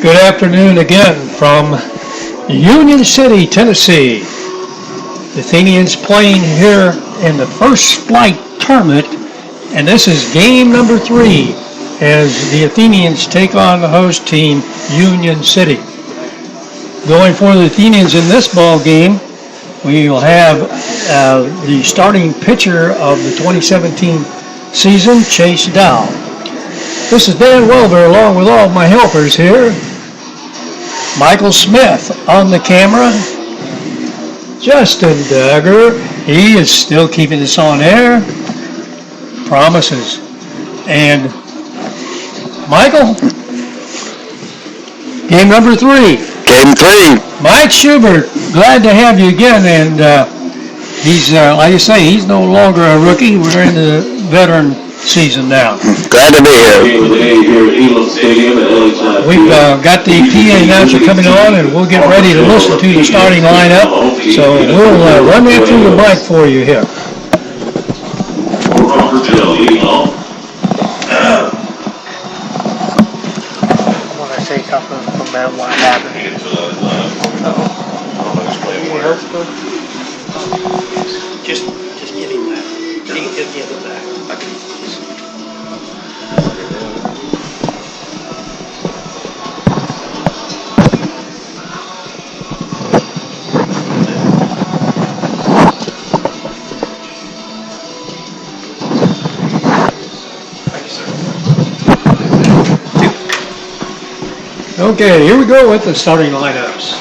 Good afternoon again from Union City, Tennessee. The Athenians playing here in the first flight tournament, and this is game number 3 as the Athenians take on the host team, Union City. Going for the Athenians in this ball game, we will have the starting pitcher of the 2017 season, Chase Dow. This is Dan Welber along with all of my helpers here. Michael Smith on the camera. Justin Duggar, he is still keeping us on air. Promises. And Michael, game number 3. Game 3. Mike Schubert, glad to have you again. And he's, like I say, he's no longer a rookie. We're in the veteran season now. Glad to be here. We've got the PA announcer coming on, and we'll get ready to listen to the starting lineup. So we'll run that through the mic for you here. Crawfordsville leading off. I want to say something about what happened. Just get him that. Just get him that. Okay, here we go with the starting lineups.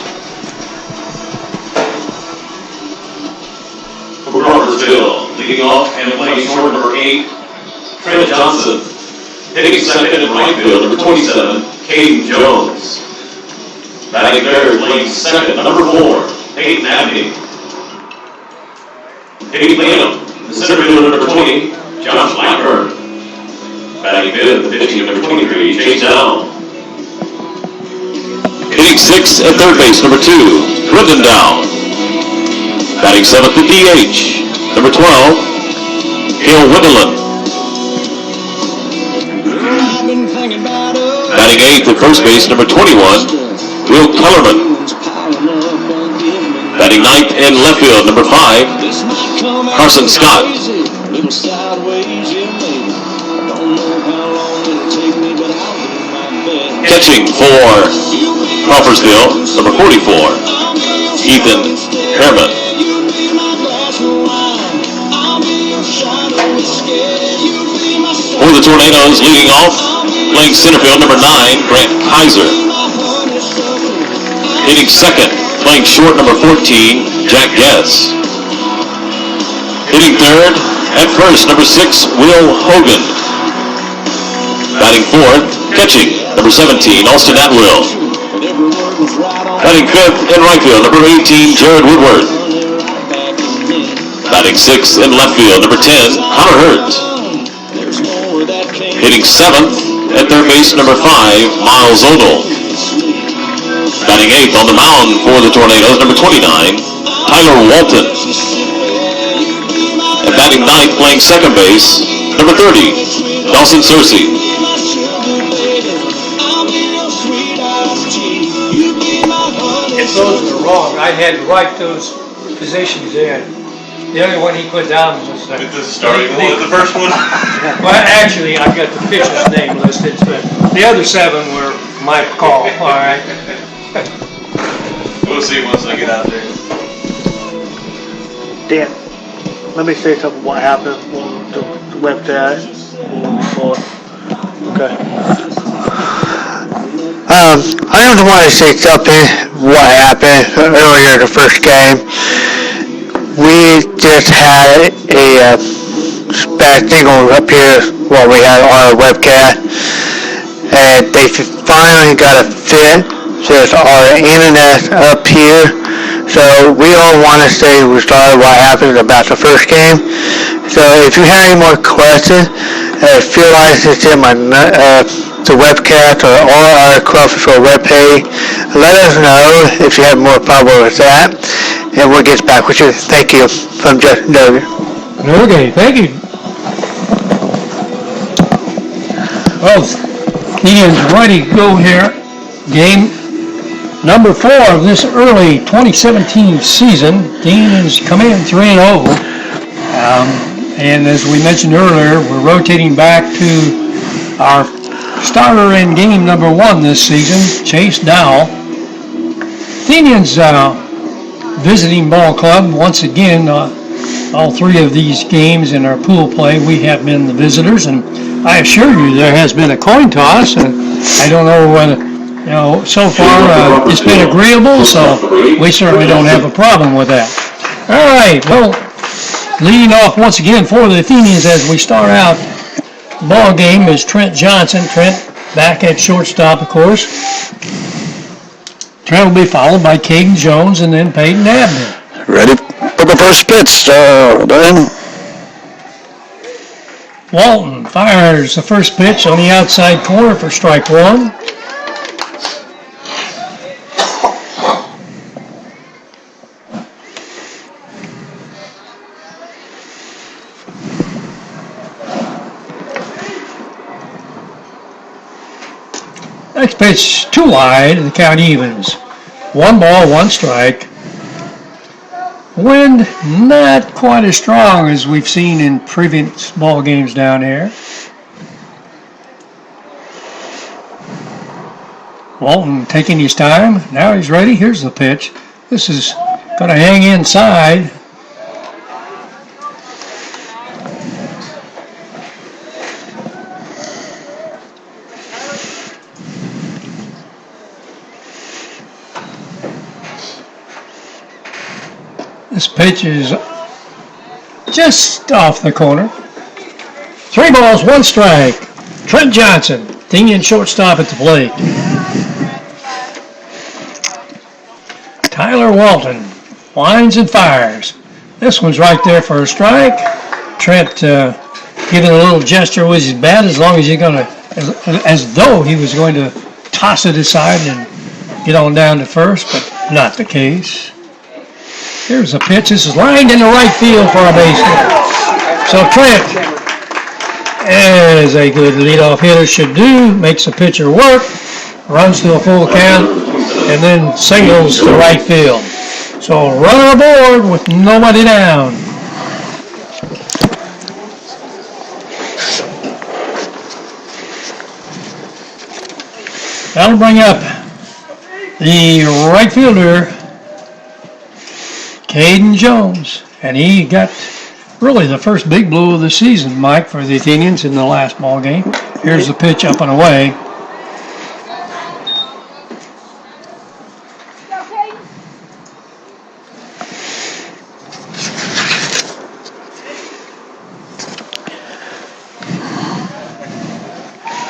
For Crawfordsville, leading off and playing short, number 8, Trent Johnson. Hitting second in right field, number 27, Caden Jones. Batting third, playing second, number 4, Peyton Abney. Hitting Lanham, the center fielder, number 20, Josh Blackburn. Batting fifth, pitching number 23, Chase Dow. Hitting 6th at third base, number 2, Brendan Dow. Batting 7th at DH, number 12, Hale Wendelin. Batting 8th at first base, number 21, Will Kellerman. Batting 9th in left field, number 5, Carson Scott. Catching for Crawfordsville, number 44, Ethan Herman. For the Tornadoes, leading off, playing center field, number 9, Grant Kaiser. Hitting second, playing short, number 14, Jack Guess. Hitting third, at first, number 6, Will Hogan. Batting fourth, catching, number 17, Austin Atwill. Batting fifth in right field, number 18, Jared Woodward. Batting sixth in left field, number 10, Connor Hurt. Hitting seventh at third base, number 5, Miles Odell. Batting eighth on the mound for the Tornadoes, number 29, Tyler Walton. And batting ninth, playing second base, number 30, Dawson Searcy. If those were wrong, I had to write those positions in. The only one he put down was The starting one, the first one? well, actually, I've got the pitcher's name listed, but the other 7 were my call, all right? We'll see once I get out there. Dan, let me say something what happened on the webcast before. Okay. I just want to say something what happened earlier in the first game. We just had a bad signal up here while we had our webcast, and they finally got a fit with our internet up here. So we all want to say we're sorry what happened about the first game. So if you have any more questions, feel like it's in my the webcast or our Crawfordsville webpage. Let us know if you have more problem with that, and we'll get back with you. Thank you from Justin Dover. Okay, thank you. Well, Ian's ready to go here Game number 4 of this early 2017 season. Athenians come in 3-0. And as we mentioned earlier, we're rotating back to our starter in game number 1 this season, Chase Dowell. Athenians visiting ball club once again. All 3 of these games in our pool play, we have been the visitors, and I assure you there has been a coin toss, and I don't know whether, so far it's been agreeable, so we certainly don't have a problem with that. All right, well, leading off once again for the Athenians as we start out the ball game is Trent Johnson. Trent back at shortstop, of course. Trent will be followed by Caden Jones and then Peyton Abner. Ready for the first pitch, Dan. Walton fires the first pitch on the outside corner for strike 1. Next pitch, too wide, the count evens. 1 ball, 1 strike. Wind not quite as strong as we've seen in previous ball games down here. Walton taking his time. Now he's ready. Here's the pitch. This is going to hang inside. This pitch is just off the corner. 3 balls, 1 strike. Trent Johnson, Athenian shortstop at the plate. Tyler Walton winds and fires. This one's right there for a strike. Trent giving a little gesture with his bat as though he was going to toss it aside and get on down to first, but not the case. Here's a pitch. This is lined into right field for a base hit. So Trent, as a good leadoff hitter should do, makes the pitcher work, runs to a full count, and then singles to right field. So runner aboard with nobody down. That'll bring up the right fielder, Caden Jones, and he got really the first big blow of the season, Mike, for the Athenians in the last ball game. Here's the pitch up and away.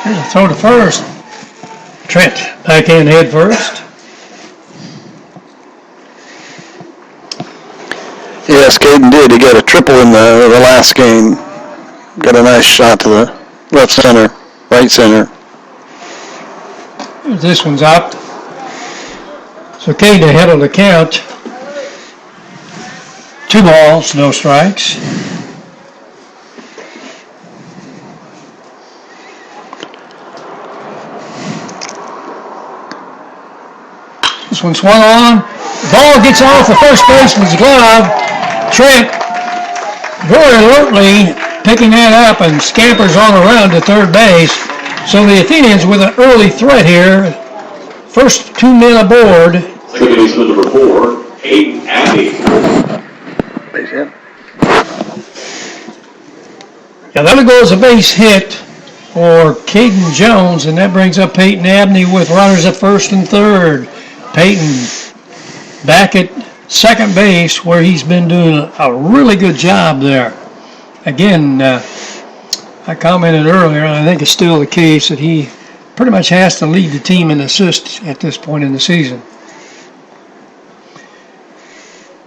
Here's a throw to first. Trent back in head first. Yes, Caden did. He got a triple in the last game. Got a nice shot to the left center, right center. This one's out. So Caden ahead of the count. 2 balls, no strikes. This one swung on. Ball gets off the first baseman's glove. Trent very alertly picking that up and scampers on around to third base. So the Athenians with an early threat here. First 2 men aboard. Second baseman number 4, Peyton Abney. Base hit. Now that'll go as a base hit for Caden Jones, and that brings up Peyton Abney with runners at first and third. Peyton back at second base, where he's been doing a really good job there. Again, I commented earlier, and I think it's still the case, that he pretty much has to lead the team in assists at this point in the season.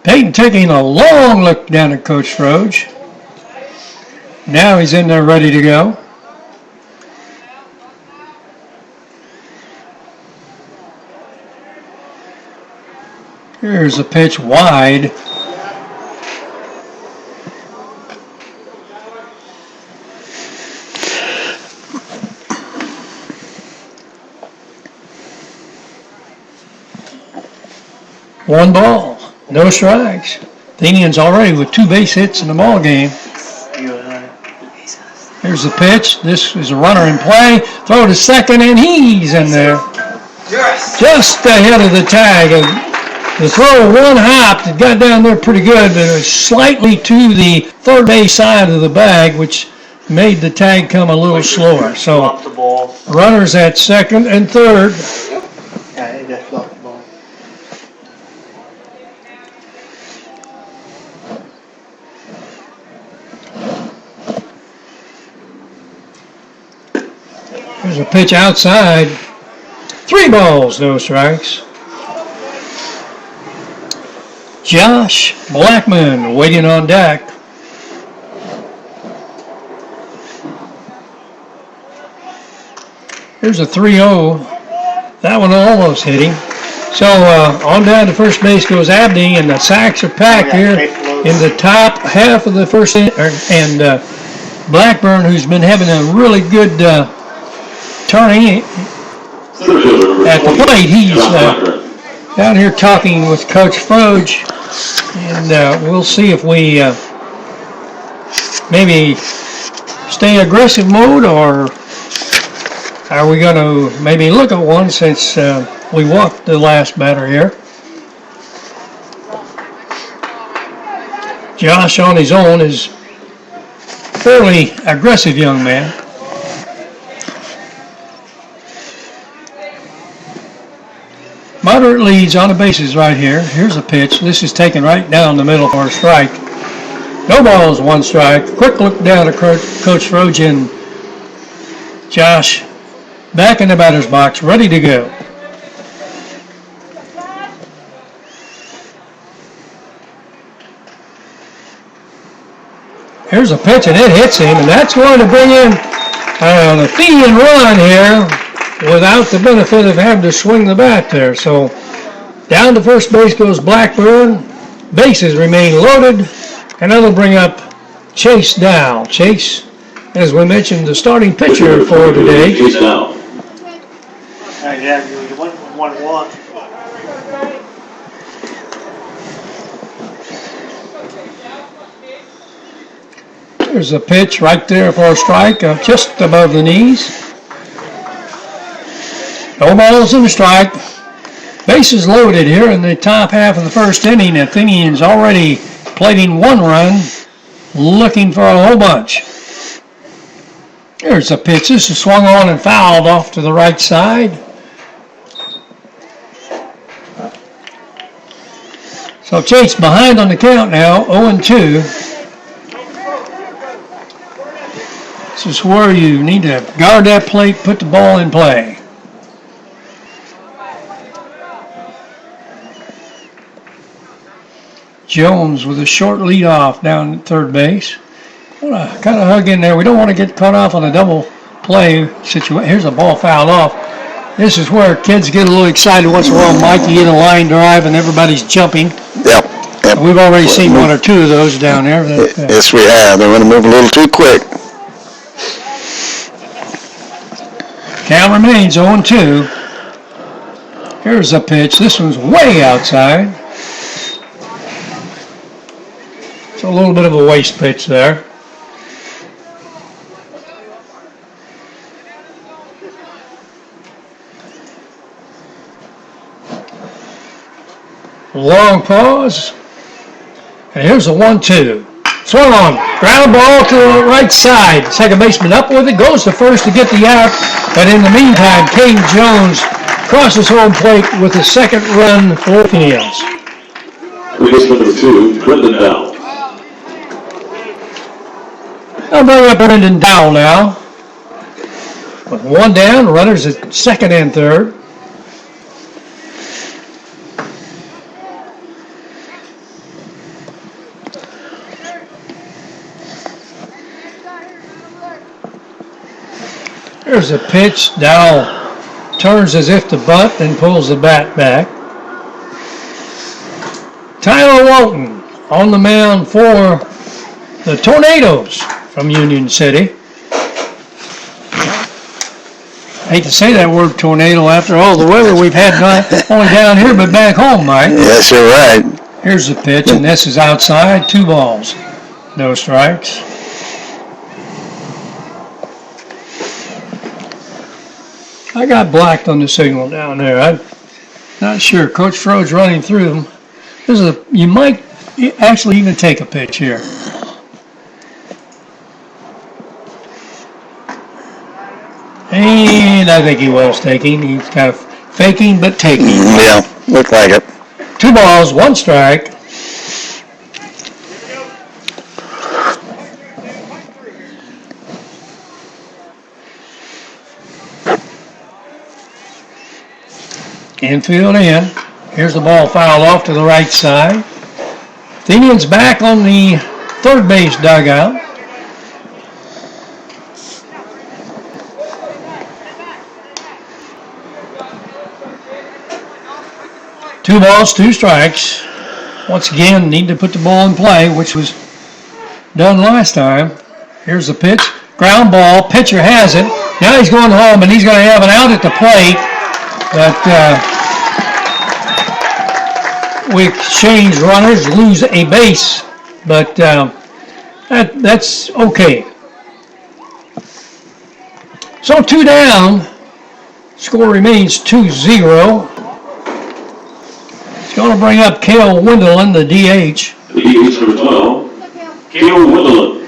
Peyton taking a long look down at Coach Froge. Now he's in there ready to go. Here's a pitch wide. 1 ball, no strikes. Athenians already with 2 base hits in the ball game. Here's the pitch. This is a runner in play. Throw to second, and he's in there. Just ahead of the tag. The throw, 1 hop, it got down there pretty good, but it was slightly to the third base side of the bag, which made the tag come a little slower. So runners at second and third. Yeah, he just dropped the ball. There's a pitch outside. 3 balls, no strikes. Josh Blackman waiting on deck. Here's a 3-0. That one almost hit him. So on down to first base goes Abney, and the sacks are packed here in the top half of the first inning. And Blackburn, who's been having a really good turning at the plate, he's down here talking with Coach Froge, and we'll see if we maybe stay aggressive mode, or are we going to maybe look at one since we walked the last batter here. Josh on his own is a fairly aggressive young man. Moderate leads on the bases right here. Here's a pitch. This is taken right down the middle for a strike. No balls, 1 strike. Quick look down at Coach Froge, and Josh back in the batter's box, ready to go. Here's a pitch, and it hits him, and that's going to bring in an Athenian run here, without the benefit of having to swing the bat there. So down to first base goes Blackburn. Bases remain loaded, and that'll bring up Chase Dow. Chase, as we mentioned, the starting pitcher for today. Chase Dow. Yeah, you went 1-1. There's a pitch right there for a strike, just above the knees. No balls and a strike. Bases loaded here in the top half of the first inning. Athenians already plating 1 run, looking for a whole bunch. Here's a pitch. This is swung on and fouled off to the right side. So Chase behind on the count now, 0-2. This is where you need to guard that plate, put the ball in play. Jones with a short lead off down at third base. Want to kind of hug in there. We don't want to get caught off on a double play situation. Here's a ball fouled off. This is where kids get a little excited once in a while. Mike, you get a line drive and everybody's jumping. Yep. We've already seen 1 or 2 of those down there. Yes, we have. They're going to move a little too quick. Count remains 0-2. Here's a pitch. This one's way outside. It's a little bit of a waste pitch there. Long pause. And here's a 1-2. Swung on. Ground ball to the right side. Second baseman up with it. Goes to first to get the out. But in the meantime, Caden Jones crosses home plate with the second run for Athenians. Baseman number 2, Brendan Dow. I'll bring up Brendan Dow now. With 1 down, runners at second and third. There's a pitch. Dow turns as if to bunt and pulls the bat back. Tyler Walton on the mound for the Tornadoes from Union City. Hate to say that word tornado after all the weather we've had not only down here but back home, Mike. Yes, you're right. Here's the pitch, and this is outside. 2 balls. No strikes. I got blacked on the signal down there. I'm not sure. Coach Frode's running through them. You might actually even take a pitch here. And I think he was taking. He's kind of faking but taking. Yeah, looked like it. 2 balls, 1 strike. Infield in. Here's the ball fouled off to the right side. Athenians back on the third base dugout. Two balls, 2 strikes. Once again, need to put the ball in play, which was done last time. Here's the pitch. Ground ball. Pitcher has it. Now he's going home, and he's going to have an out at the plate. But we exchange runners, lose a base. But that's okay. So 2 down. Score remains 2-0. It's going to bring up Cale Wendelin, the DH. The DH number 12, Cale Wendelin.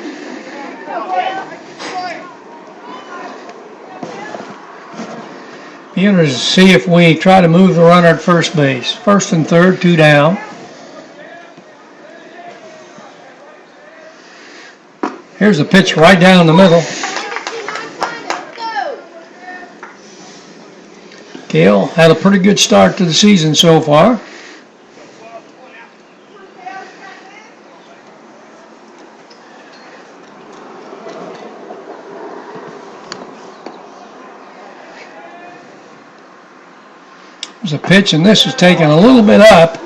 Be interested to see if we try to move the runner at first base. First and third, 2 down. Here's the pitch right down the middle. Cale had a pretty good start to the season so far. There's a pitch, and this is taken a little bit up.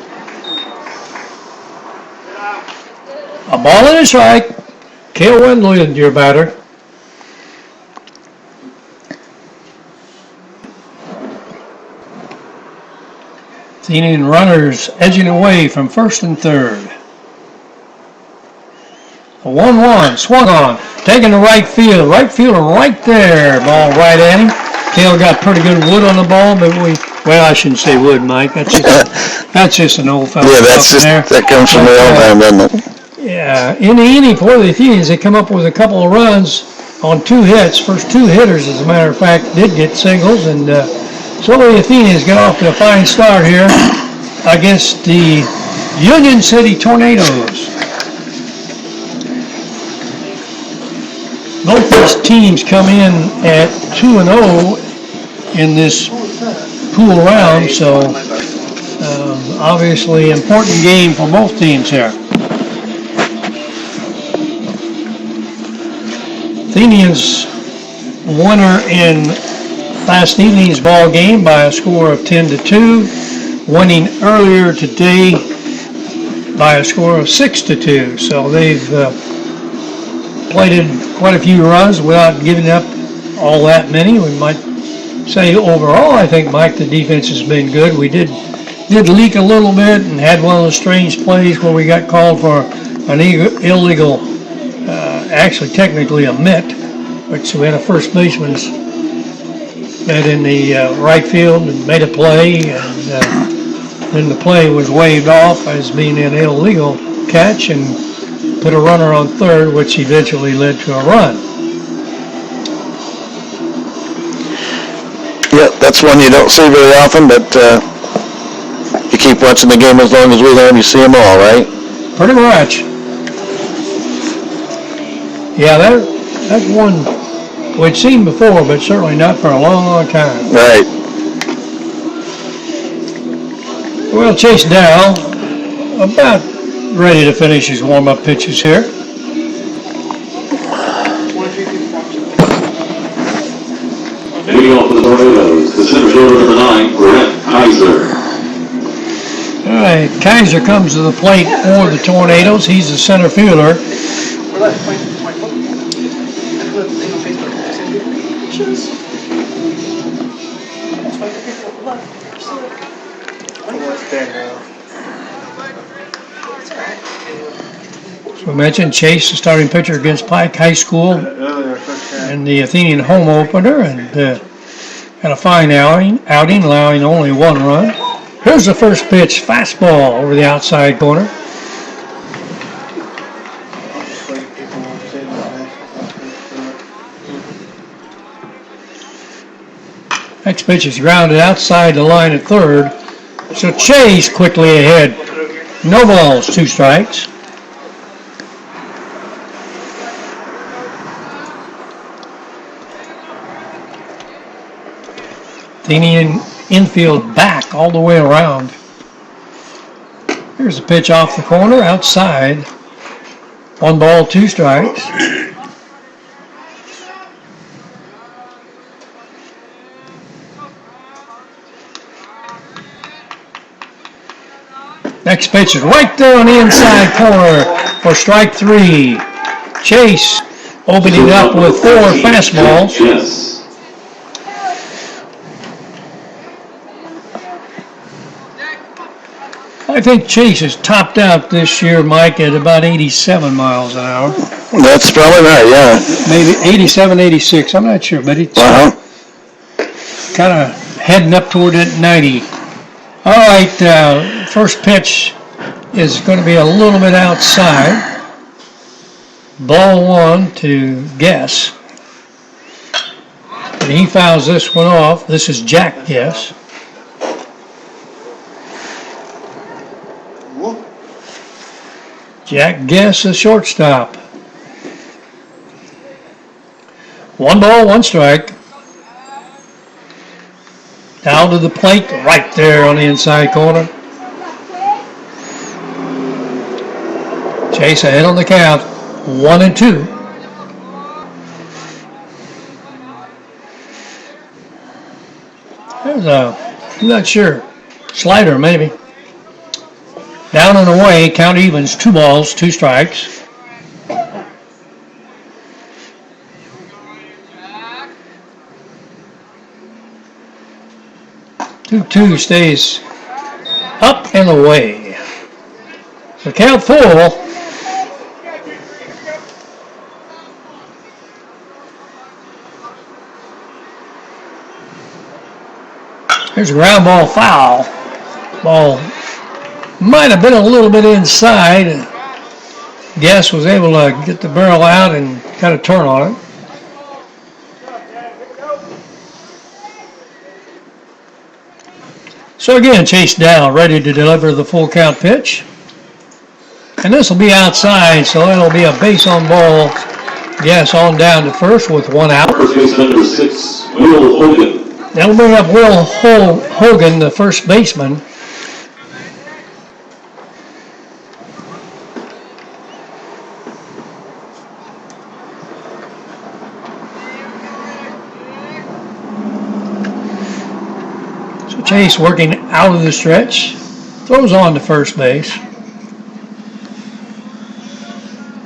A ball and a strike. Cale Wendelin, your batter. Athenian runners edging away from first and third. A 1-1, swung on, taking to right field. Right fielder right there. Ball right at him. Cale got pretty good wood on the ball, but well, I shouldn't say wood, Mike. That's just an old fella. Yeah, that comes from the old time, doesn't it? Yeah, in the inning for the Athenians, they come up with a couple of runs on 2 hits. First 2 hitters, as a matter of fact, did get singles, and so the Athenians got off to a fine start here against the Union City Tornadoes. Both these teams come in at 2-0 in this pool round, so obviously important game for both teams here. Athenians winner in last evening's ball game by a score of 10-2, winning earlier today by a score of 6-2. So they've plated quite a few runs without giving up all that many. We might say overall, I think, Mike, the defense has been good. We did leak a little bit and had one of those strange plays where we got called for an illegal, actually technically a mitt, which we had a first baseman met in the right field and made a play, and then the play was waved off as being an illegal catch and put a runner on third, which eventually led to a run. Yeah, that's one you don't see very often, but you keep watching the game as long as we have, you see them all, right? Pretty much. Yeah, that's one we'd seen before, but certainly not for a long, long time. Right. Well, Chase Dow about ready to finish his warm-up pitches here. Leading off for the Tornadoes, the center fielder number 9, Brent Kaiser. All right, Kaiser comes to the plate for the Tornadoes. He's the center fielder. So we mentioned Chase, the starting pitcher against Pike High School in the Athenian home opener, and had a fine outing, allowing only 1 run. Here's the first pitch, fastball over the outside corner. Next pitch is grounded outside the line at third. So Chase quickly ahead. No balls, 2 strikes. Athenian infield back all the way around. Here's a pitch off the corner, outside. 1 ball, 2 strikes. Next pitch is right there on the inside corner for strike 3. Chase opening up with 4 fastballs. Yes. I think Chase has topped out this year, Mike, at about 87 miles an hour. That's probably right, yeah. Maybe 87, 86. I'm not sure, but it's kind of heading up toward that 90. All right, first pitch is going to be a little bit outside. Ball 1 to Guess. And he fouls this one off. This is Jack Guess. Jack Guess, a shortstop. 1 ball, 1 strike. Down to the plate, right there on the inside corner. Chase ahead on the count, 1-2. There's I'm not sure, slider maybe. Down and away, count evens, 2 balls, 2 strikes. Two stays up and away. So count 4. There's a ground ball foul. Ball might have been a little bit inside. Guess was able to get the barrel out and kind of turn on it. So again, Chase down, ready to deliver the full count pitch. And this will be outside, so it'll be a base on ball. Guess on down to first with 1 out. First baseman number 6, Will Hogan. That'll bring up Will Hogan, the first baseman. Chase working out of the stretch, throws on to first base.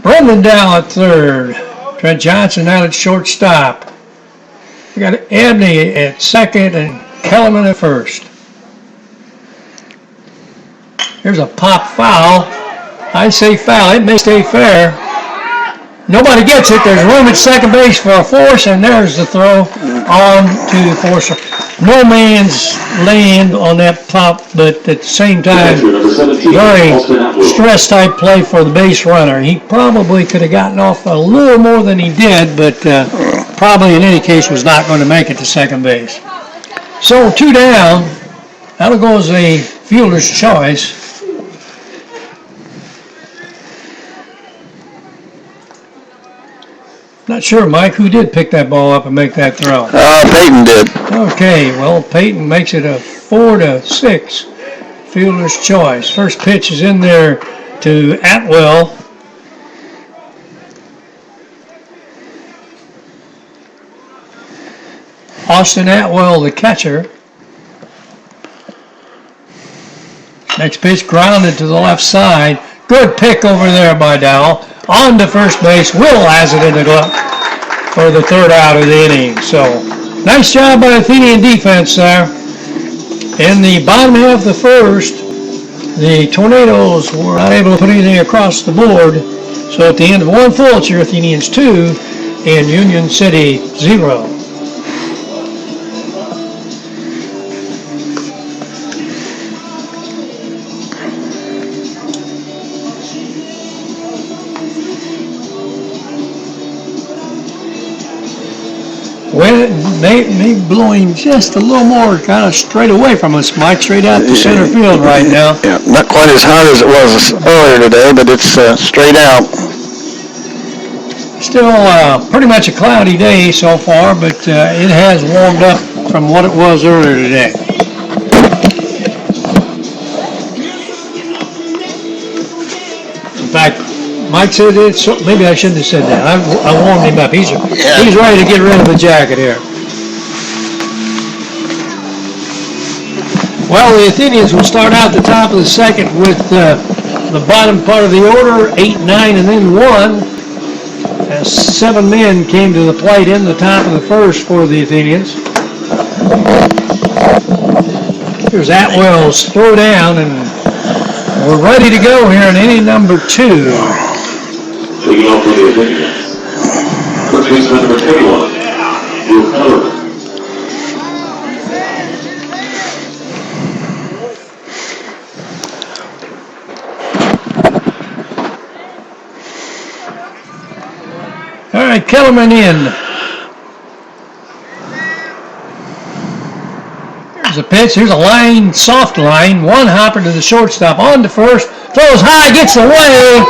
Brendan down at third. Trent Johnson out at shortstop. We got Abney at second and Kellerman at first. Here's a pop foul. I say foul. It may stay fair. Nobody gets it. There's room at second base for a force, and there's the throw on to Forcer. No man's land on that pop, but at the same time, very stress type play for the base runner. He probably could have gotten off a little more than he did, but probably in any case was not going to make it to second base. So 2 down. That'll go as a fielder's choice. Not sure, Mike, who did pick that ball up and make that throw? Peyton did. Okay, well, Peyton makes it a 4-6 fielder's choice. First pitch is in there to Atwell. Austin Atwell, the catcher. Next pitch grounded to the left side. Good pick over there by Dowell. On to first base. Will has it in the glove for the 3rd out of the inning. So, nice job by Athenian defense there. In the bottom half of the first, the Tornadoes were not able to put anything across the board. So at the end of one full, it's your Athenians 2 and Union City 0. Wind may blowing just a little more kind of straight away from us, Mike, straight out to center field right now. Yeah, not quite as hot as it was earlier today, but it's straight out. Still pretty much a cloudy day so far, but it has warmed up from what it was earlier today. In fact, Mike said it, so maybe I shouldn't have said that. I warmed him up. He's ready to get rid of the jacket here. Well, the Athenians will start out the top of the second with the bottom part of the order, 8, 9, and then 1. As 7 men came to the plate in the top of the first for the Athenians. Here's Atwell's throw down, and we're ready to go here in inning number 2. Leading off for the Athenians. First baseman number 21, Will Kellerman. All right, Kellerman in. Here's a pitch. Here's a line, soft line. One hopper to the shortstop. On to first. Throws high, gets away.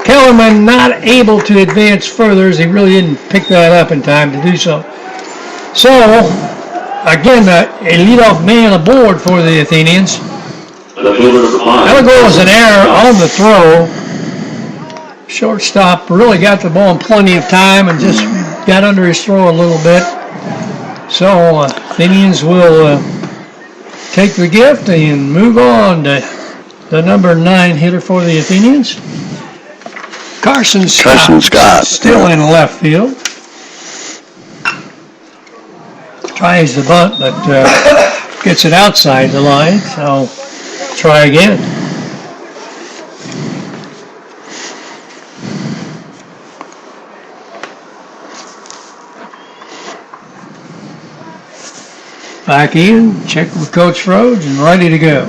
Kellerman not able to advance further as he really didn't pick that up in time to do so. So, again, a leadoff man aboard for the Athenians. That'll go as an error on the throw. Shortstop really got the ball in plenty of time and just got under his throw a little bit. So, Athenians will take the gift and move on to the number 9 hitter for the Athenians. Carson Scott, still in left field. Tries the bunt, but gets it outside the line, so try again. Back in, check with Coach Frodes, and ready to go.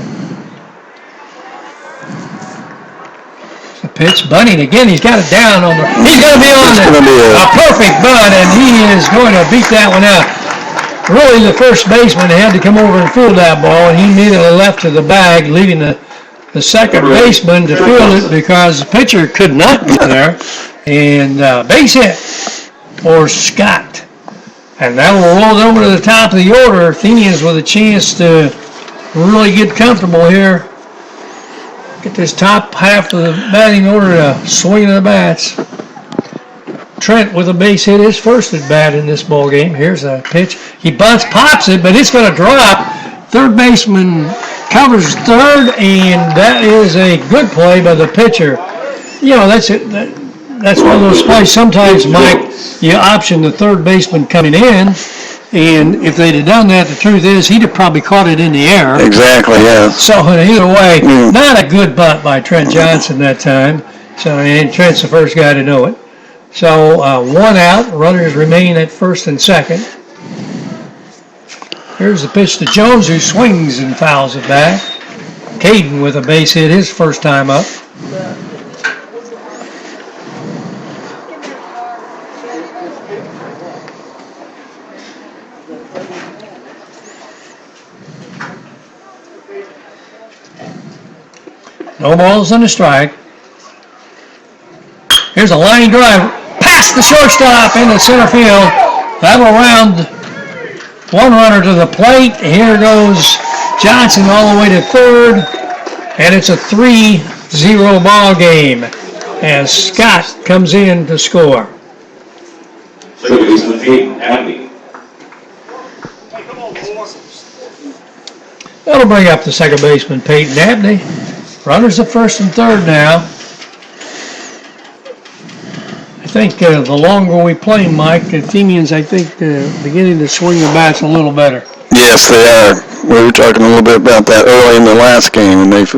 The pitch, bunting again. He's got it down on the. He's going to be on a perfect bunt, and he is going to beat that one out. Really, the first baseman had to come over and field that ball, and he immediately left to the bag, leaving the second baseman to field it because the pitcher could not get there. And base hit for Scott. And that will roll over to the top of the order. Athenians with a chance to really get comfortable here. Get this top half of the batting order to swing the bats. Trent with a base hit, his first at bat in this ball game. Here's a pitch. He bunts, pops it, but it's going to drop. Third baseman covers third, and that is a good play by the pitcher. You know, that's it. That's one of those plays. Sometimes, Mike, you option the third baseman coming in, and if they'd have done that, the truth is he'd have probably caught it in the air. Exactly, yeah. So either way, not a good bunt by Trent Johnson that time. So and Trent's the first guy to know it. So 1 out, runners remain at first and second. Here's the pitch to Jones, who swings and fouls it back. Caden with a base hit his first time up. No balls and a strike. Here's a line drive past the shortstop into center field. That'll round one runner to the plate. Here goes Johnson all the way to third. And it's a 3-0 ball game as Scott comes in to score. Second baseman Peyton Abney. That'll bring up the second baseman, Peyton Abney. Runners at first and third now. I think the longer we play, Mike, the Athenians, I think, beginning to swing the bats a little better. Yes, they are. We were talking a little bit about that early in the last game, and they've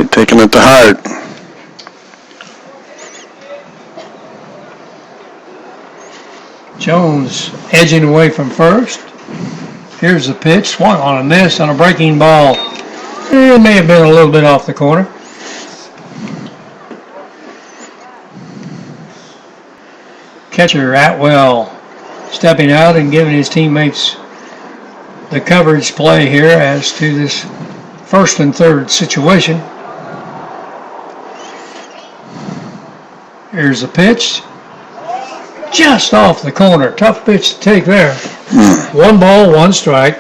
taken it to heart. Jones edging away from first. Here's the pitch. Swung on a miss on a breaking ball. It may have been a little bit off the corner. Catcher Atwell stepping out and giving his teammates the coverage play here as to this first and third situation. Here's the pitch. Just off the corner. Tough pitch to take there. 1 ball, 1 strike.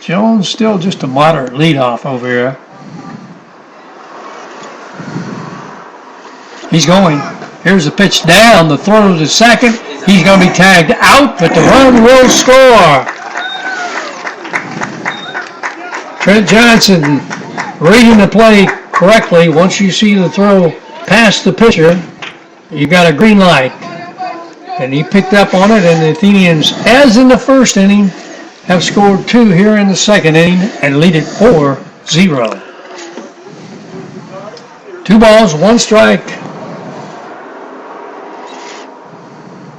Jones still just a moderate leadoff over here. He's going. Here's the pitch down. The throw to second. He's going to be tagged out, but the run will score. Trent Johnson reading the play correctly. Once you see the throw past the pitcher, you got a green light. And he picked up on it, and the Athenians, as in the first inning, have scored 2 here in the second inning and lead it 4-0. 2 balls, 1 strike.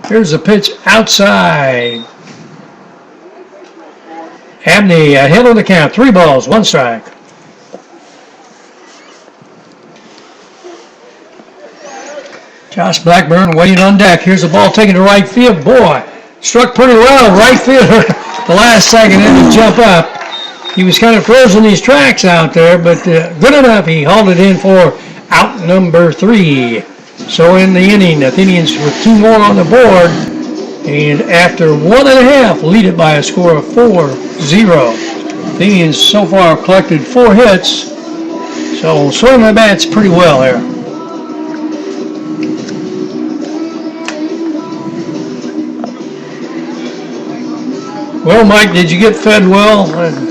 Here's a pitch outside. Abney ahead on the count. 3 balls, 1 strike. Josh Blackburn waiting on deck. Here's the ball taken to right field. Boy, struck pretty well. Right fielder the last second in to jump up. He was kind of frozen his tracks out there, but good enough. He hauled it in for out number 3. So in the inning, Athenians with 2 more on the board, and after 1.5, lead it by a score of 4-0. Athenians so far have collected 4 hits, so swinging the bats pretty well there. Well, Mike, did you get fed well and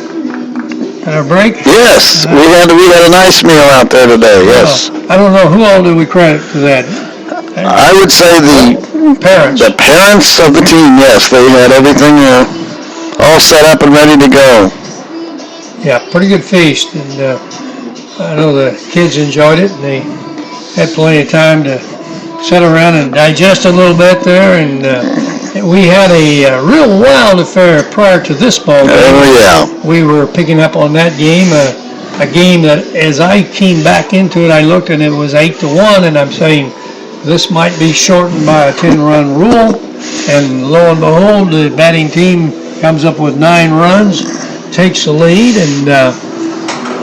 a break? Yes, we had a nice meal out there today. Yes. I don't know who all do we credit for that. I would say the parents. The parents of the team. Yes, they had everything all set up and ready to go. Yeah, pretty good feast, and I know the kids enjoyed it, and they had plenty of time to sit around and digest a little bit there, and we had a real wild affair prior to this ball game. Oh, yeah. We were picking up on that game, a game that as I came back into it, I looked and it was 8-1, and I'm saying this might be shortened by a 10-run rule, and lo and behold, the batting team comes up with 9 runs, takes the lead, and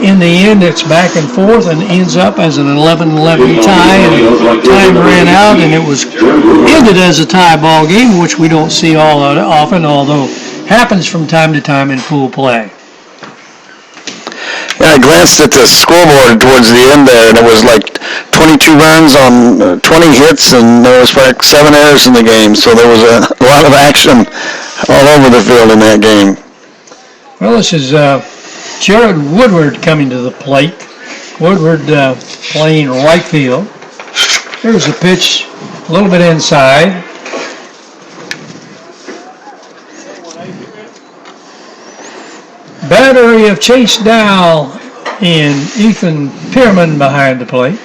in the end, it's back and forth and ends up as an 11-11 tie, and time ran out, and it was ended as a tie ball game, which we don't see all that often, although happens from time to time in pool play. Yeah, I glanced at the scoreboard towards the end there, and it was like 22 runs on 20 hits, and there was like 7 errors in the game, so there was a lot of action all over the field in that game. Well, this is Jared Woodward coming to the plate. Woodward playing right field. Here's a pitch, a little bit inside. Battery of Chase Dow and Ethan Pierman behind the plate.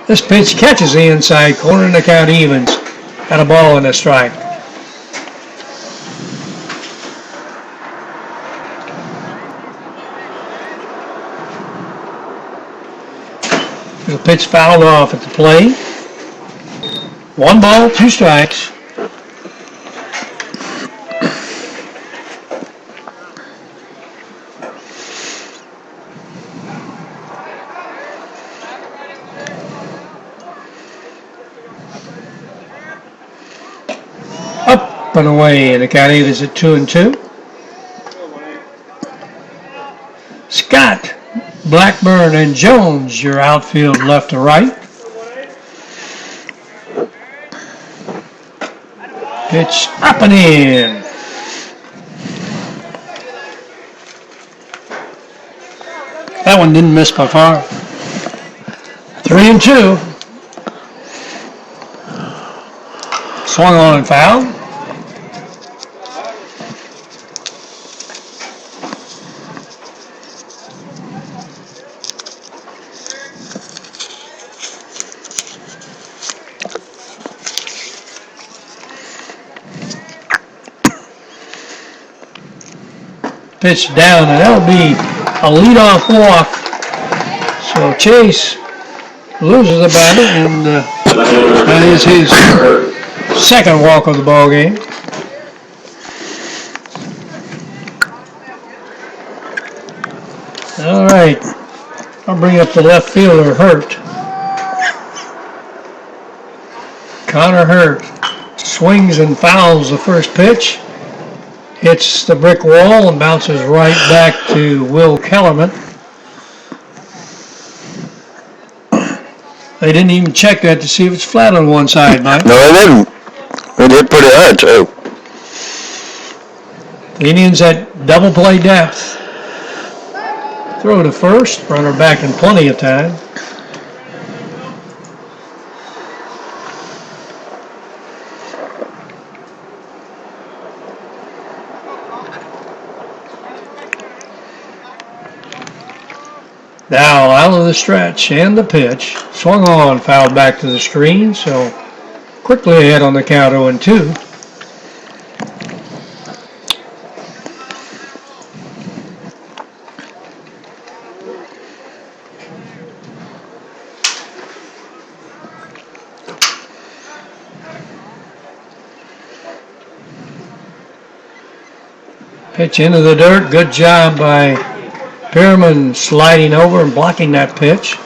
This pitch catches the inside corner and the count evens. Got a ball and a strike. The pitch fouled off at the plate. 1 ball, 2 strikes. Up and away, and the count evens at 2-2. Scott, Blackburn, and Jones, your outfield left to right. Pitch up and in. That one didn't miss by far. 3-2. Swung on and fouled. Pitch down, and that'll be a leadoff walk. So Chase loses the batter, and that is his second walk of the ball game. All right, I'll bring up the left fielder, Hurt. Connor Hurt swings and fouls the first pitch. Hits the brick wall and bounces right back to Will Kellerman. They didn't even check that to see if it's flat on one side, Mike. No, they didn't. It hit pretty hard, too. The Indians at double play depth. Throw to first, runner back in plenty of time. Now out of the stretch and the pitch. Swung on, fouled back to the screen, so quickly ahead on the count 0-2. Pitch into the dirt. Good job by Pearman sliding over and blocking that pitch.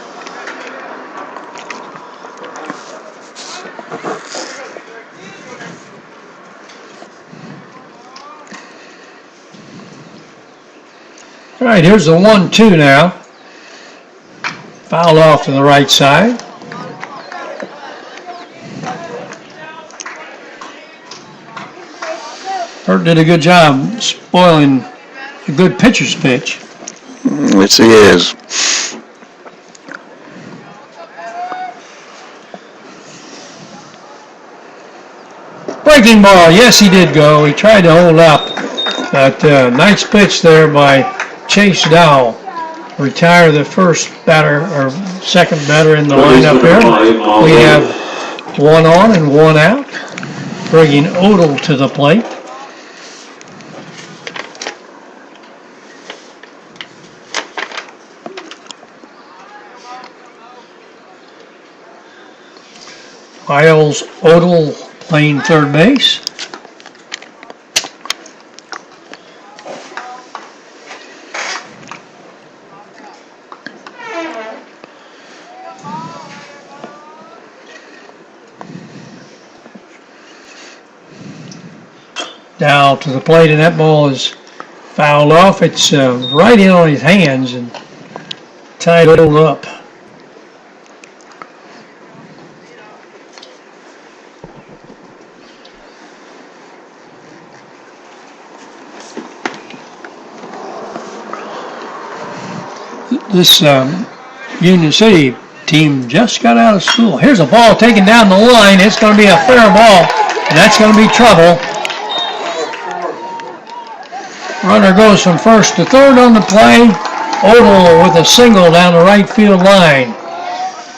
All right, here's the 1-2 now. Fouled off to the right side. Hurt did a good job spoiling a good pitcher's pitch. Yes, he is. Breaking ball, yes, he did go. He tried to hold up, but nice pitch there by Chase Dowell. Retire the first batter or second batter in the lineup here. We have one on and one out. Bringing Odell to the plate. Miles Odell playing third base. Down to the plate, and that ball is fouled off. It's right in on his hands and tied Odell up. This Union City team just got out of school. Here's a ball taken down the line. It's going to be a fair ball, and that's going to be trouble. Runner goes from first to third on the play. Odell with a single down the right field line.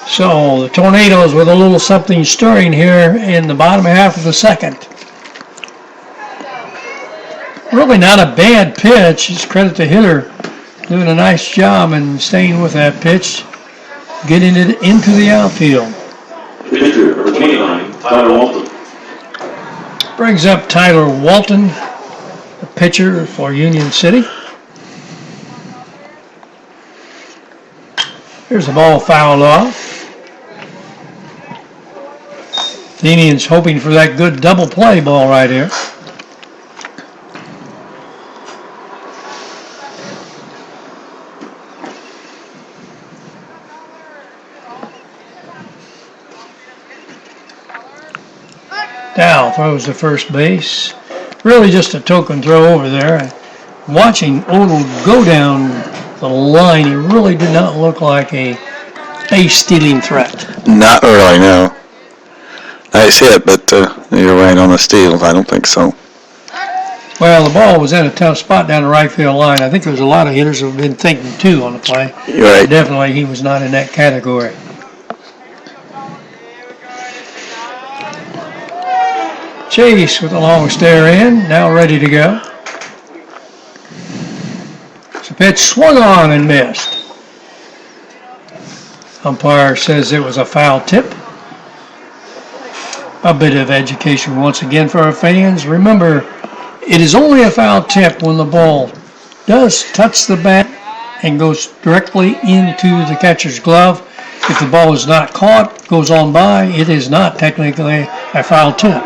So the Tornadoes with a little something stirring here in the bottom half of the second. Really not a bad pitch. Just credit the hitter. Doing a nice job and staying with that pitch, getting it into the outfield. Pitcher, number 29, Tyler Walton. Brings up Tyler Walton, the pitcher for Union City. Here's the ball fouled off. The Indians hoping for that good double play ball right here. Dow throws to first base. Really just a token throw over there. Watching Odell go down the line, he really did not look like a base-stealing threat. Not really, no. Nice hit, but you're right on the steals. I don't think so. Well, the ball was in a tough spot down the right field line. I think there's a lot of hitters who have been thinking, too, on the play. You're right. Definitely, he was not in that category. Chase with a long stare in, now ready to go. The pitch swung on and missed. Umpire says it was a foul tip. A bit of education once again for our fans. Remember, it is only a foul tip when the ball does touch the bat and goes directly into the catcher's glove. If the ball is not caught, goes on by, it is not technically a foul tip,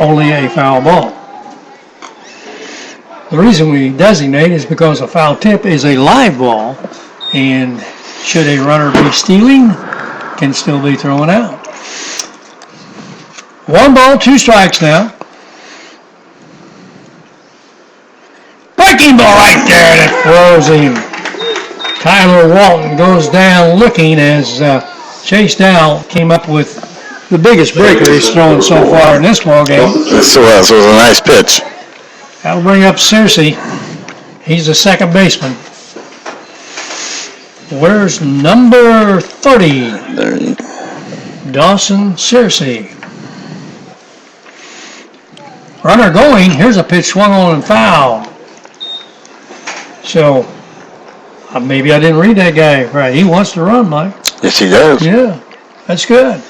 only a foul ball. The reason we designate is because a foul tip is a live ball, and should a runner be stealing, can still be thrown out. 1 ball, 2 strikes now. Breaking ball right there that throws him. Tyler Walton goes down looking as Chase Dow came up with the biggest breaker he's thrown so far in this ball game. This was a nice pitch. That'll bring up Searcy. He's the second baseman. Where's number 30? Dawson Searcy. Runner going. Here's a pitch swung on and fouled. So, maybe I didn't read that guy right. He wants to run, Mike. Yes, he does. Yeah, that's good.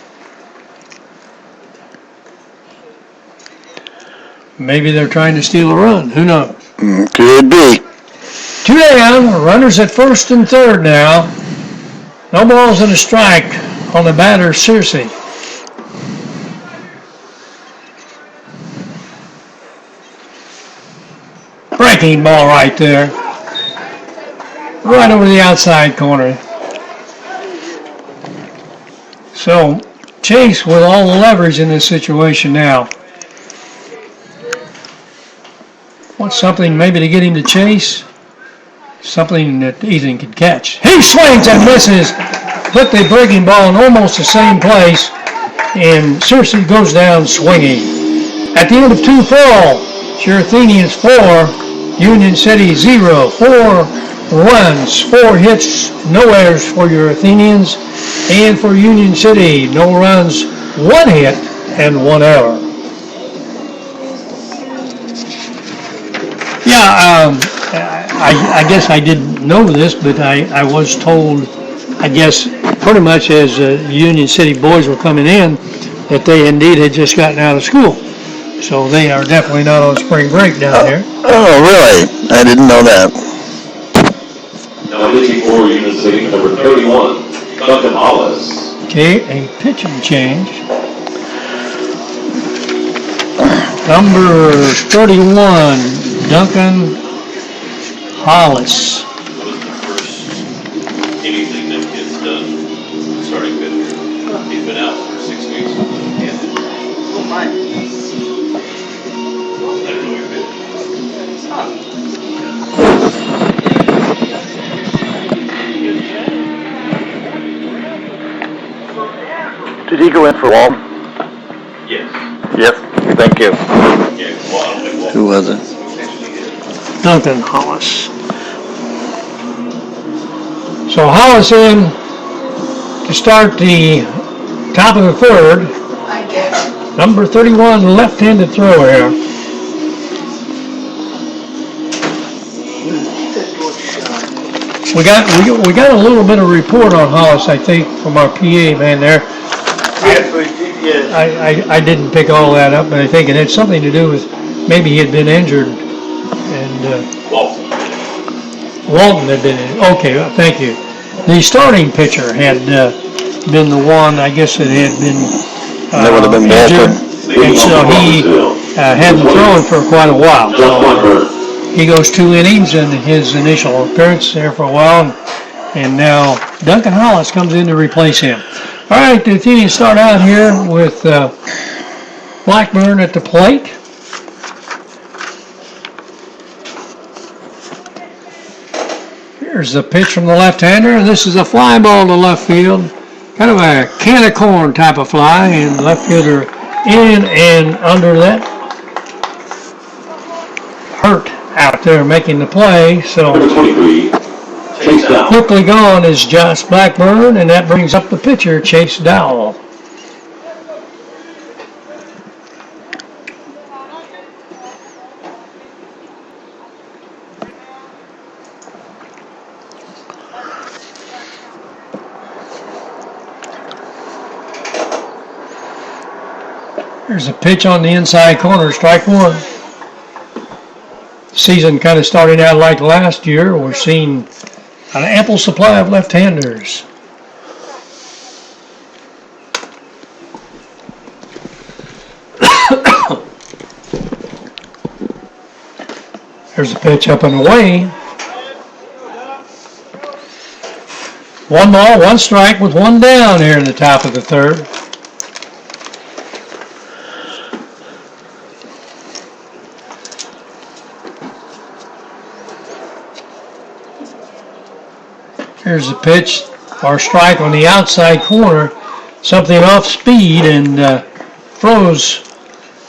Maybe they're trying to steal a run. Who knows? Could be. 2 down. Runners at first and third now. No balls and a strike on the batter, Searcy. Breaking ball right there. Right over the outside corner. So, Chase with all the leverage in this situation now. Wants something maybe to get him to chase. Something that Ethan could catch. He swings and misses. Put the breaking ball in almost the same place. And Searcy goes down swinging. At the end of 2 full, your Athenians 4, Union City 0. 4 runs, 4 hits, no errors for your Athenians. And for Union City, no runs, 1 hit, and 1 error. Yeah, I guess I didn't know this, but I was told, I guess, pretty much as Union City boys were coming in, that they indeed had just gotten out of school. So they are definitely not on spring break down here. Oh, really? I didn't know that. Now hitting for Union City, number 31, Duncan Hollis. Okay, a pitching change. Number 31, Duncan Hollis. That was the first anything that kid's done starting pitcher. He's been out for 6 weeks. Oh, my. I don't know your Did he go in for Walt? Yes. Yes. Thank you. Yeah, well, I don't think Walt. Who was it? Duncan Hollis. So Hollis in to start the top of the third. Number 31, left-handed thrower here. We got a little bit of report on Hollis, I think, from our PA man there. Yes. I didn't pick all that up, but I think it had something to do with maybe he had been injured, and Walton had been in. Okay, thank you. The starting pitcher had been the one, I guess, that had been That would have been injured, and so he hadn't thrown for quite a while. So he goes 2 innings in his initial appearance there for a while, and now Duncan Hollis comes in to replace him. All right, the Athenians start out here with Blackburn at the plate. There's the pitch from the left-hander, and this is a fly ball to left field. Kind of a can of corn type of fly, and left fielder in and under that. Hurt out there making the play, so Number 23, Chase Dow. quickly gone is Josh Blackburn, and that brings up the pitcher, Chase Dowell. There's a pitch on the inside corner, strike one. Season kind of starting out like last year. We're seeing an ample supply of left-handers. There's a pitch up and away. One ball, one strike with one down here in the top of the third. Here's a pitch or strike on the outside corner. Something off speed and froze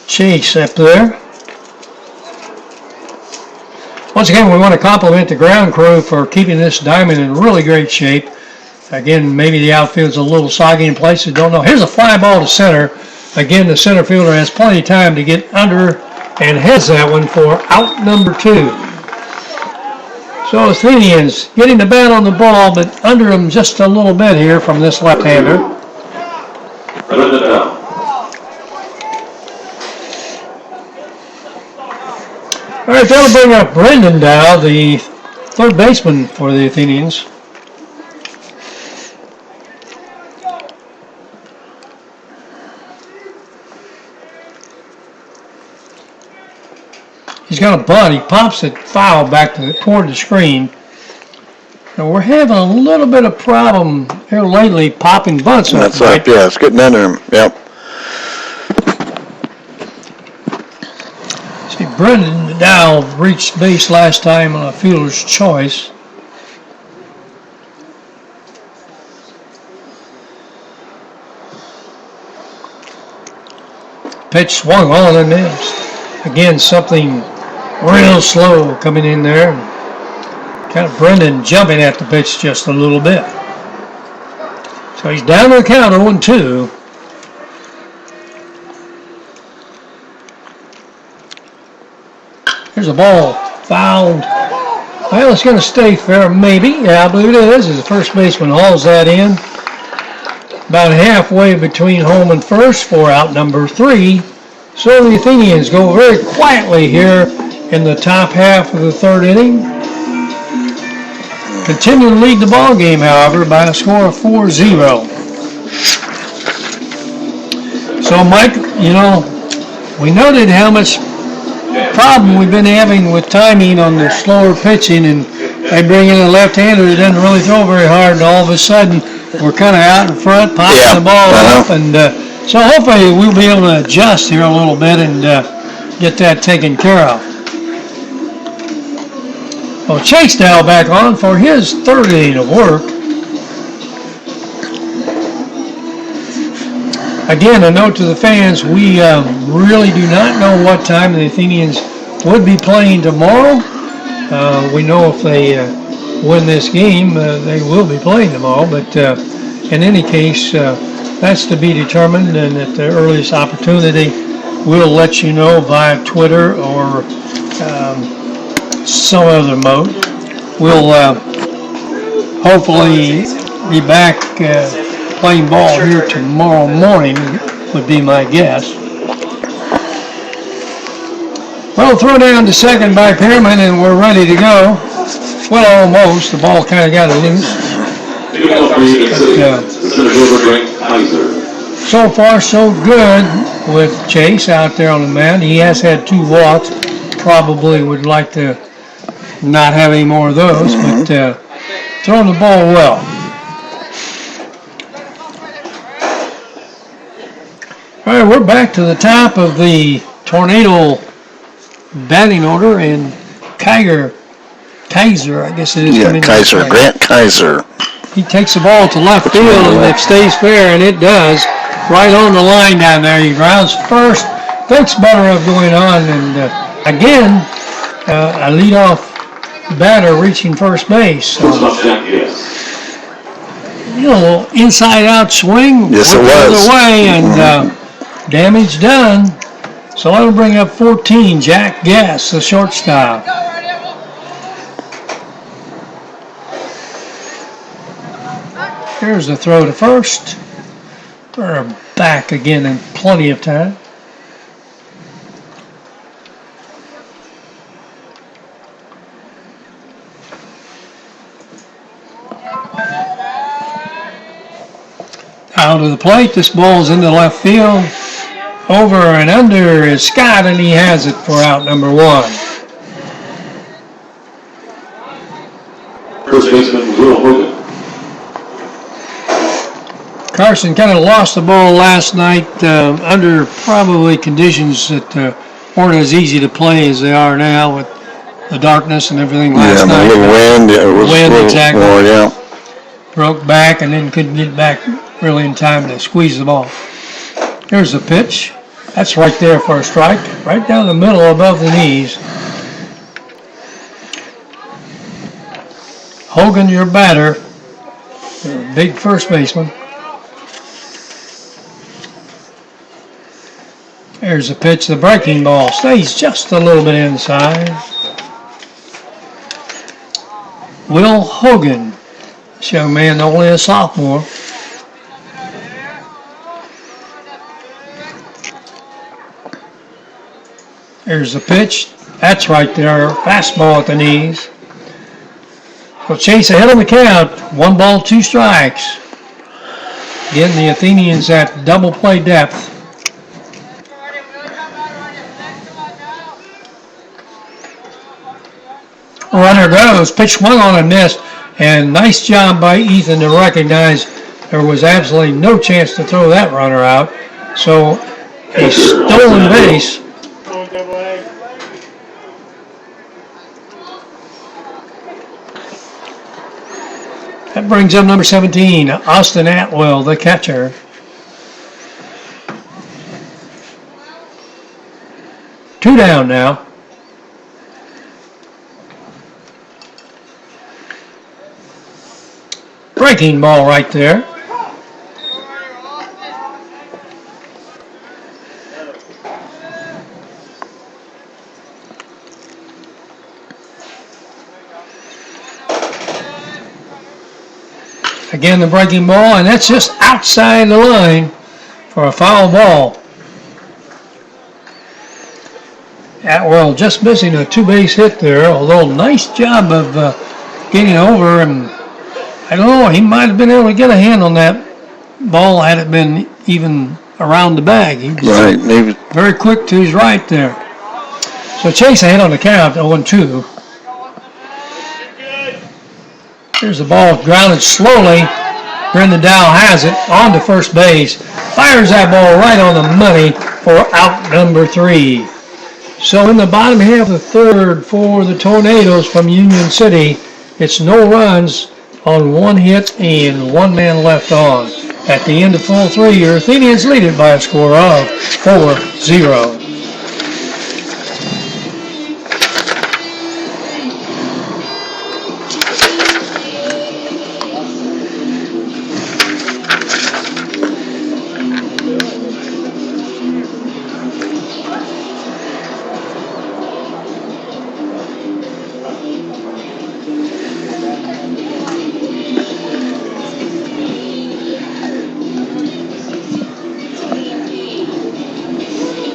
Chase up there. Once again, we want to compliment the ground crew for keeping this diamond in really great shape. Again, maybe the outfield's a little soggy in places, don't know. Here's a fly ball to center. Again, the center fielder has plenty of time to get under and heads that one for out number 2. So Athenians getting the bat on the ball, but under them just a little bit here from this left-hander. Brendan Dow. All right, that'll bring up Brendan Dow, the third baseman for the Athenians. He's got a bunt. He pops it foul back toward the screen. And we're having a little bit of problem here lately popping bunts. That's right. Yeah, it's getting under him. Yep. See, Brendan Dow reached base last time on a fielder's choice. Pitch swung on and missed. Again, something real slow coming in there. Kind of Brendan jumping at the pitch just a little bit. So he's down to the count 0-2. Here's a ball fouled. Well, it's going to stay fair, maybe. Yeah, I believe it is. As the first baseman hauls that in. About halfway between home and first for out number 3. So the Athenians go very quietly here in the top half of the third inning. Continue to lead the ball game, however, by a score of 4-0. So, Mike, you know, we noted how much problem we've been having with timing on the slower pitching, and they bring in a left-hander that doesn't really throw very hard, and all of a sudden we're kind of out in front, popping the ball up, and so hopefully we'll be able to adjust here a little bit and get that taken care of. Well, Chase Dow back on for his third inning of work. Again, a note to the fans, we really do not know what time the Athenians would be playing tomorrow. We know if they win this game, they will be playing tomorrow, but in any case, that's to be determined, and at the earliest opportunity, we'll let you know via Twitter or some other mode. We'll hopefully be back playing ball here tomorrow morning, would be my guess. Well, throw down to second by Pearman, and we're ready to go. Well, almost. The ball kind of got loose. So far, so good with Chase out there on the mound. He has had 2 walks. Probably would like to not have any more of those, but throwing the ball well. All right, we're back to the top of the Tornado batting order, and Kiger Kaiser, I guess it is. Yeah, Kaiser, Grant Kaiser. He takes the ball to left field, and it stays fair, and it does. Right on the line down there. He grounds first. Thinks better of going on, and again, a leadoff batter reaching first base. So, inside-out swing. Yes, it was. The other way, and damage done. So that'll bring up 14, Jack Guess, the shortstop. Here's the throw to first. We're back again in plenty of time. Out of the plate, this ball's into left field. Over and under is Scott, and he has it for out number 1. First baseman Will Hogan. Carson kind of lost the ball last night under probably conditions that weren't as easy to play as they are now with the darkness and everything last night. Yeah, a little wind. It was wind, exactly. More, yeah. Broke back and then couldn't get back really in time to squeeze the ball. Here's the pitch. That's right there for a strike. Right down the middle above the knees. Hogan, your batter. You're a big first baseman. There's the pitch. The breaking ball stays just a little bit inside. Will Hogan. This young man only a sophomore. There's the pitch. That's right there. Fastball at the knees. So Chase ahead on the count. 1 ball, 2 strikes. Again, the Athenians at double play depth. Runner goes. Pitch swung on and missed. And nice job by Ethan to recognize there was absolutely no chance to throw that runner out. So a stolen base. That brings up number 17, Austin Atwell, the catcher. Two down now. Breaking ball right there. Again, the breaking ball, and that's just outside the line for a foul ball. Atwell just missing a 2-base hit there, although nice job of getting over, and I don't know, he might have been able to get a hand on that ball had it been even around the bag. He was right, maybe very quick to his right there. So Chase ahead on the count, 0-2. Here's the ball grounded slowly. Brendan Dow has it on to first base. Fires that ball right on the money for out number 3. So in the bottom half of the third for the Tornadoes from Union City, it's no runs on 1 hit and 1 man left on. At the end of full 3, your Athenians lead it by a score of 4-0.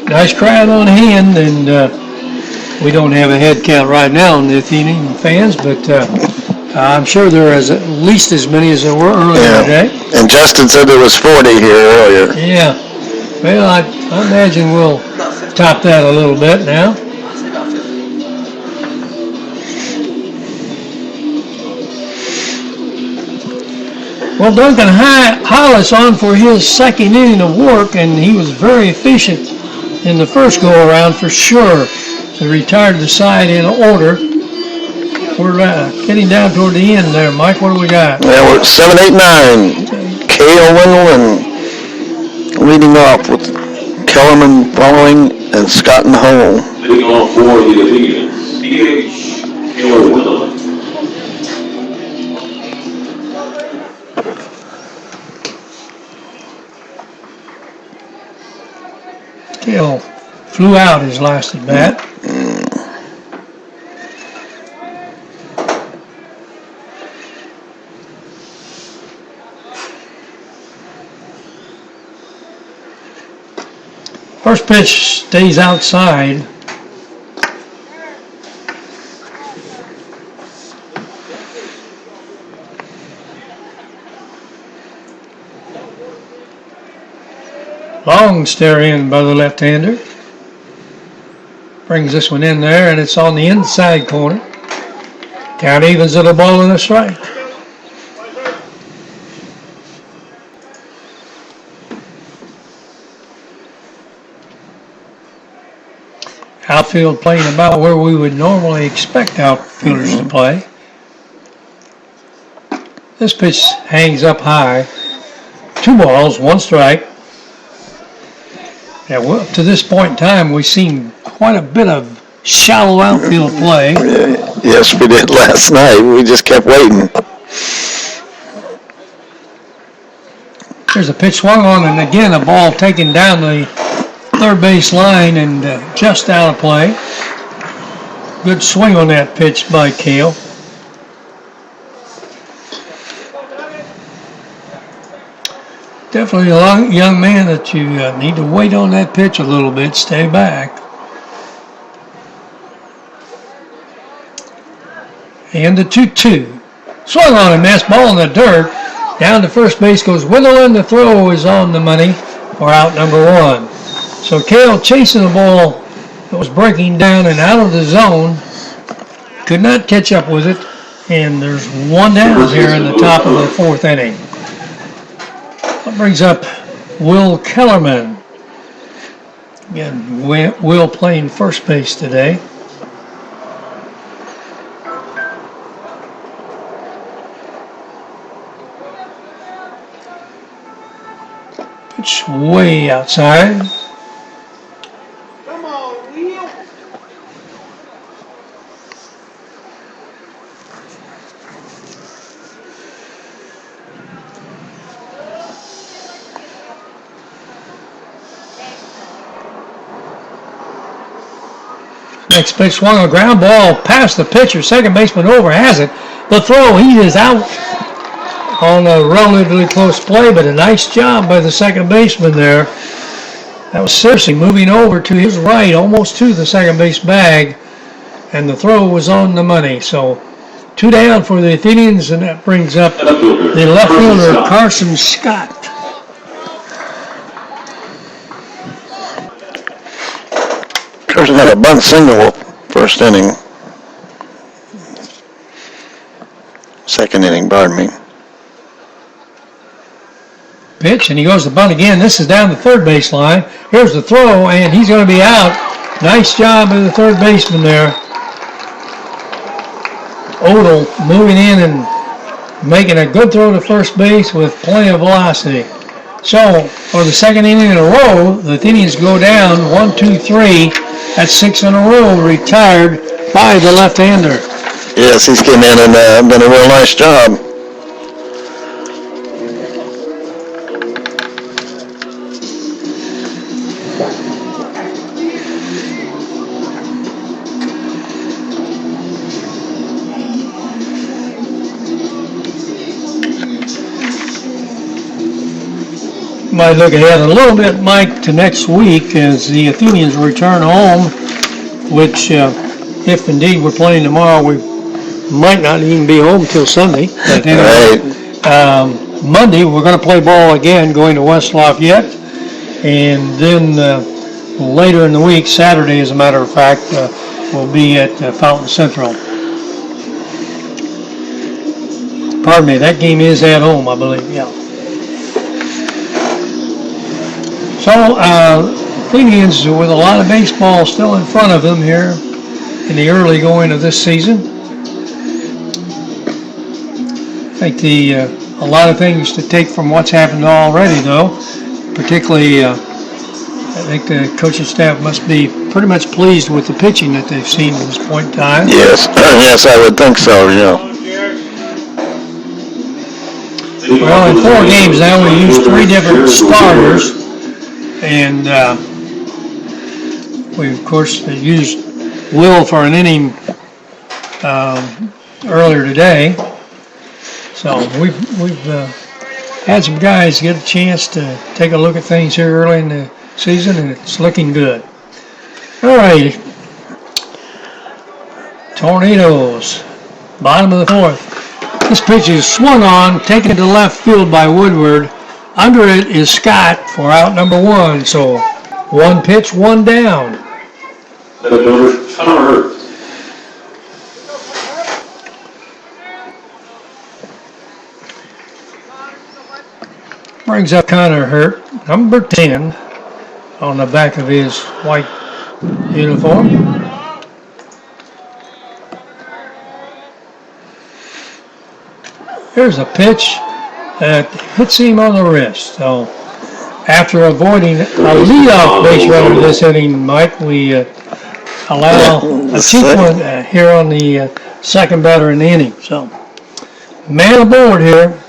Nice crowd on hand, and we don't have a head count right now on the Athenian fans, but I'm sure there is at least as many as there were earlier today. And Justin said there was 40 here earlier. Yeah. Well, I imagine we'll top that a little bit now. Well, Duncan Hollis on for his second inning of work, and he was very efficient in the first go-around for sure. So retired the side in order. we're getting down toward the end there. Mike, what do we got? Yeah, we're at 7, 8, 9. Cale, Wendell, and leading off with Kellerman following and Scott in the hole. Leading off for the Athenians, PH, Taylor Wendell. Cale flew out his last at bat. First pitch stays outside. Long stare in by the left-hander. Brings this one in there, and it's on the inside corner. Count evens at a ball and a strike. Outfield playing about where we would normally expect outfielders to play. This pitch hangs up high. 2 balls, 1 strike. Yeah, well, up to this point in time, we've seen quite a bit of shallow outfield play. Yes, we did last night. We just kept waiting. There's a pitch swung on, and again, a ball taken down the third base line and just out of play. Good swing on that pitch by Cale. Definitely a young man that you need to wait on that pitch a little bit, stay back. And the 2-2. Swung on a missed ball in the dirt. Down to first base goes Wendell, and the throw is on the money for out number 1. So Cale chasing the ball that was breaking down and out of the zone. Could not catch up with it. And there's 1 down here in the top of the 4th inning. That brings up Will Kellerman. Again, Will playing first base today. Pitch way outside. Come on, Will. Next pitch swung a ground ball past the pitcher. Second baseman over has it. The throw, he is out on a relatively close play, but a nice job by the second baseman there. That was seriously moving over to his right, almost to the second base bag, and the throw was on the money. So 2 down for the Athenians, and that brings up the left fielder, Carson Scott. Carson had a bunt single first inning. Second inning, pardon me. Pitch, and he goes to bunt again. This is down the third base line. Here's the throw, and he's going to be out. Nice job of the third baseman there. Odell moving in and making a good throw to first base with plenty of velocity. So, for the second inning in a row, the Athenians go down 1, 2, 3. That's 6 in a row retired by the left-hander. Yes, he's came in and done a real nice job. Might look ahead a little bit, Mike, to next week as the Athenians return home, which, if indeed we're playing tomorrow, we might not even be home till Sunday. But anyway, Monday we're going to play ball again, going to West Lafayette, and then later in the week, Saturday, as a matter of fact, we'll be at Fountain Central. Pardon me, that game is at home, I believe. Yeah. So, Athenians with a lot of baseball still in front of them here in the early going of this season. think a lot of things to take from what's happened already, though. Particularly, I think the coaching staff must be pretty much pleased with the pitching that they've seen at this point in time. Yes, yes, I would think so, yeah. Well, in 4 games now, we used 3 different starters, and we, of course, used Will for an inning earlier today. So we've had some guys get a chance to take a look at things here early in the season, and it's looking good. All right. Tornadoes, bottom of the 4th. This pitch is swung on, taken to left field by Woodward. Under it is Scott for out number 1. So 1 pitch, 1 down. The fielder, Connor Hurt. Brings up Connor Hurt, number 10, on the back of his white uniform. Here's a pitch that hits him on the wrist. So after avoiding a leadoff base runner this inning, Mike, we allow a cheap one here on the second batter in the inning. So man aboard here.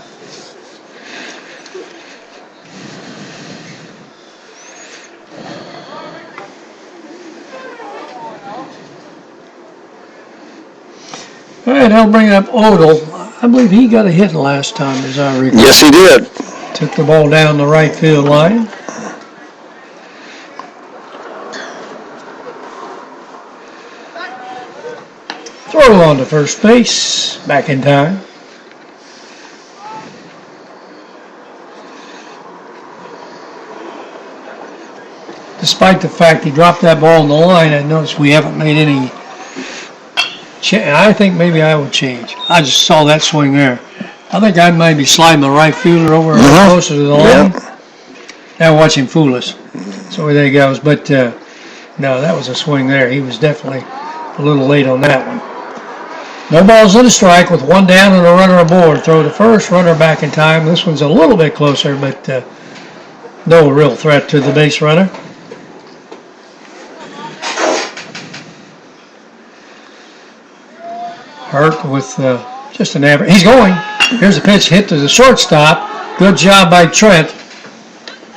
All right, I'll bring up Odell. I believe he got a hit last time, as I recall. Yes, he did. Took the ball down the right field line. Throw on to first base, back in time. Despite the fact he dropped that ball in the line, I noticed we haven't made any. I think maybe I would change. I just saw that swing there. I think I might be sliding the right fielder over a little closer to the line. Now watch him fool us. So there he goes. But no, that was a swing there. He was definitely a little late on that one. No balls and a strike with 1 down and a runner aboard. Throw to first, runner back in time. This one's a little bit closer, but no real threat to the base runner. Hurt with just an average. He's going. Here's a pitch hit to the shortstop. Good job by Trent.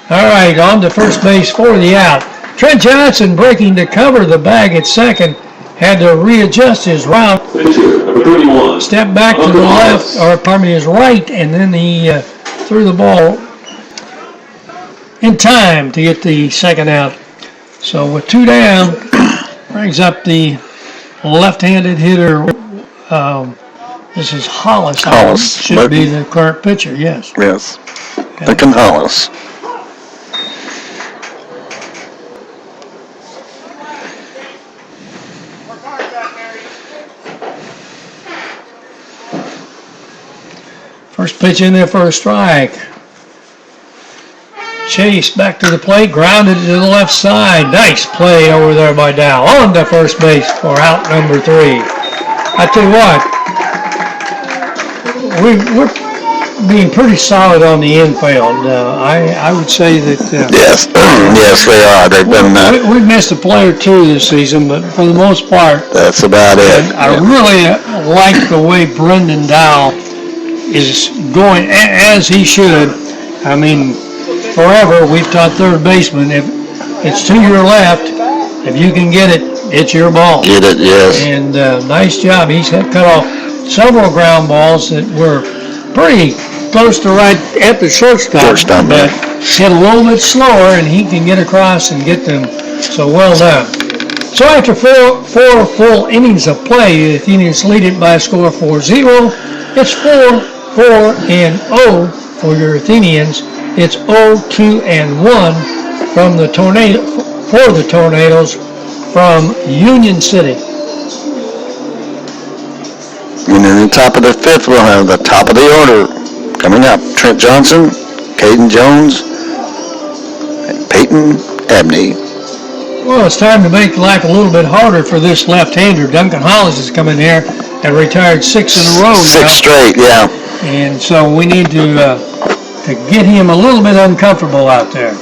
All right, on to first base for the out. Trent Johnson breaking to cover the bag at second. Had to readjust his route. Number 31. Step back to the left, or pardon me, his right, and then he threw the ball in time to get the second out. So with 2 down, brings up the left-handed hitter. This is Hollis. Hollis. Should be the current pitcher, yes. Yes. Lincoln Hollis. First pitch in there for a strike. Chase back to the plate, grounded to the left side. Nice play over there by Dow. On to first base for out number 3. I tell you what, we're being pretty solid on the infield. I would say that Yes, yes, they are. They've been. we've missed a play or 2 this season, but for the most part, That's about it. I really like the way Brendan Dow is going as he should. I mean, forever we've taught third baseman, if it's to your left, if you can get it, it's your ball. Get it, yes. And nice job. He's cut off several ground balls that were pretty close to right at the shortstop, but hit a little bit slower, and he can get across and get them. So well done. So after four full innings of play, the Athenians lead it by a score of 4-0. It's 4-4-0 for your Athenians. It's 0-2-1 from the Tornadoes from Union City. And in the top of the 5th, we'll have the top of the order coming up. Trent Johnson, Caden Jones, and Peyton Abney. Well, it's time to make life a little bit harder for this left-hander. Duncan Hollis has come in here and retired 6 in a row now. 6 straight, yeah. And so we need to get him a little bit uncomfortable out there.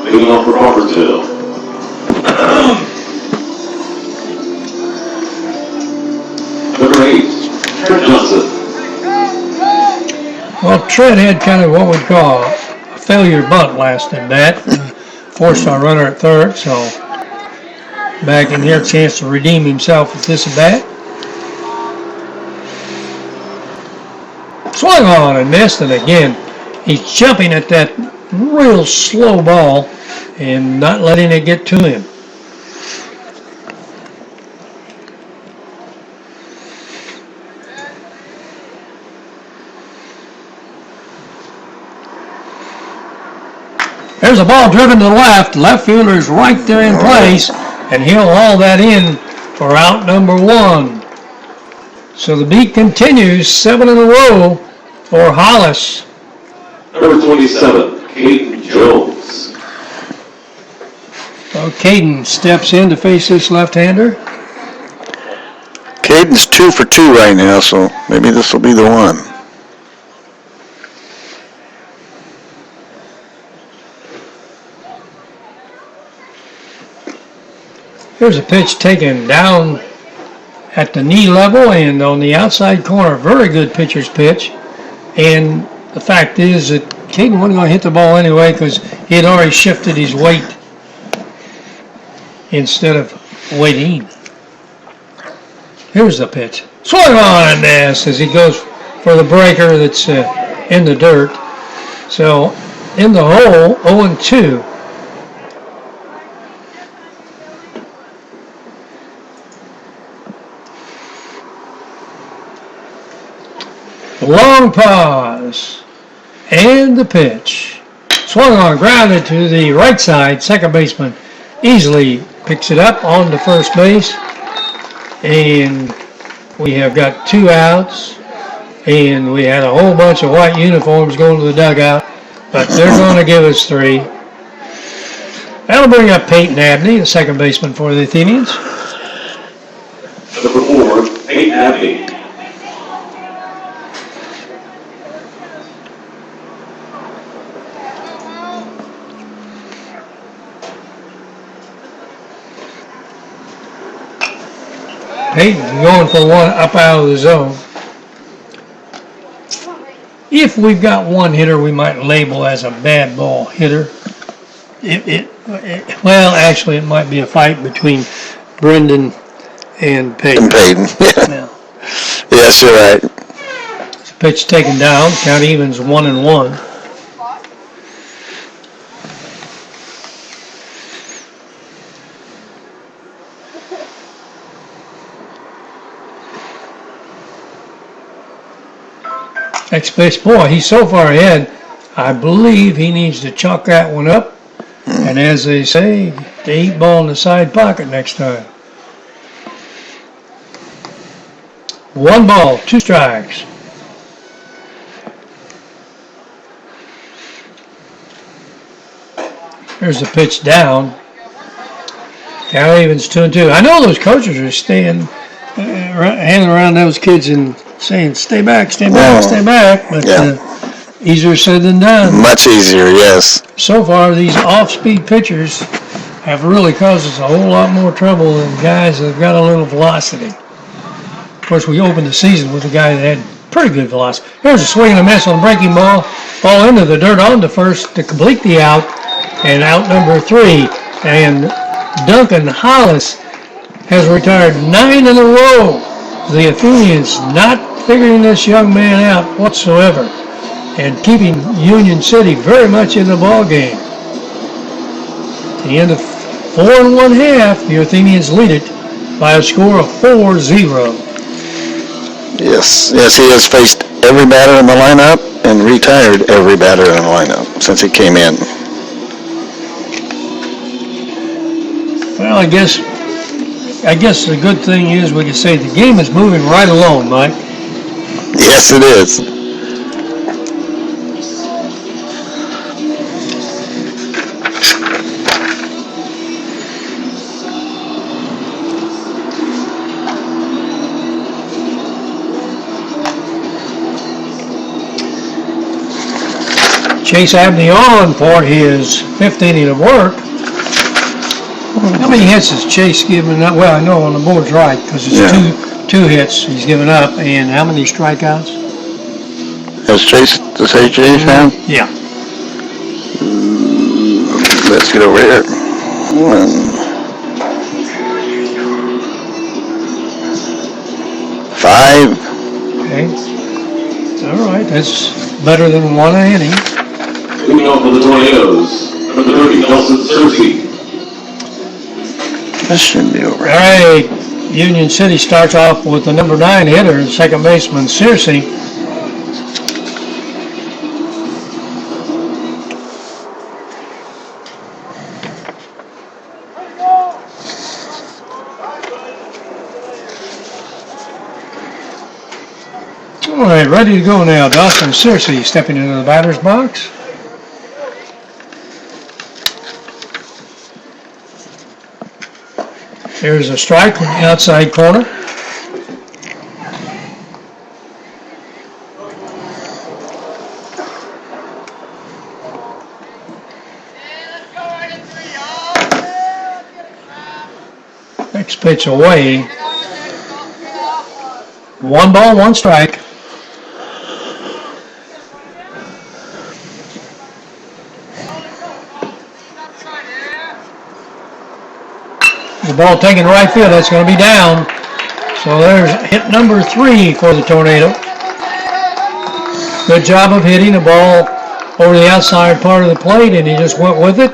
Leading off for Crawfordsville. Number 8, Trent Johnson. Well, Trent had kind of what we'd call a failure bunt last at bat. Forced our runner at third, so back in here, chance to redeem himself with this at bat. Swung on and missed, and again, he's jumping at that real slow ball and not letting it get to him. There's a ball driven to the left. Left fielder is right there in place, and he'll haul that in for out number 1. So the beat continues, 7 in a row for Hollis. Number 27, Caden Jones. So Caden steps in to face this left-hander. Caden's 2 for 2 right now, so maybe this will be the one. Here's a pitch taken down at the knee level and on the outside corner. Very good pitcher's pitch. And the fact is that Caden wasn't going to hit the ball anyway because he had already shifted his weight instead of waiting. Here's the pitch. Swung on and missed as he goes for the breaker that's in the dirt. So in the hole, 0-2. Long pause, and the pitch. Swung on, grounded to the right side. Second baseman easily picks it up on to first base. And we have got 2 outs. And we had a whole bunch of white uniforms going to the dugout. But they're going to give us 3. That'll bring up Peyton Abney, the second baseman for the Athenians. Number 4, Peyton Abney. Peyton going for one up out of the zone. If we've got one hitter we might label as a bad ball hitter, well, actually it might be a fight between Brendan and Peyton. And Peyton, yeah. Yeah. Yes, you're right. Pitch taken down, count evens 1-1. Next base, boy, he's so far ahead. I believe he needs to chalk that one up. And as they say, the 8 ball in the side pocket next time. 1 ball, 2 strikes. There's the pitch down. Count evens 2-2. I know those coaches are staying, handing around those kids and saying, stay back, stay back, stay back. But easier said than done. Much easier, yes. So far, these off-speed pitchers have really caused us a whole lot more trouble than guys that have got a little velocity. Of course, we opened the season with a guy that had pretty good velocity. Here's a swing and a miss on a breaking ball. Ball into the dirt on to first to complete the out. And out number 3. And Duncan Hollis has retired 9 in a row. The Athenians not figuring this young man out whatsoever and keeping Union City very much in the ball game. At the end of 4 1/2, the Athenians lead it by a score of 4-0. Yes, he has faced every batter in the lineup and retired every batter in the lineup since he came in. Well, I guess the good thing is we can say the game is moving right along, Mike. Yes, it is. Chase Abney on for his 5th inning of work. How many hits has Chase given up? Well, I know on the board's right because it's two hits he's given up. And how many strikeouts? Has Chase, does Chase have? Yeah. Let's get over here. 5. Okay. All right. That's better than 1 inning. Leading off for the Tornadoes, number 30, Nelson Searcy. This should be over. All right. Union City starts off with the number 9 hitter, second baseman Searcy. All right, ready to go now. Dawson Searcy stepping into the batter's box. Here's a strike from the outside corner. Next pitch away. 1 ball, 1 strike. The ball taken to right field. That's going to be down. So there's hit number 3 for the Tornado. Good job of hitting the ball over the outside part of the plate, and he just went with it.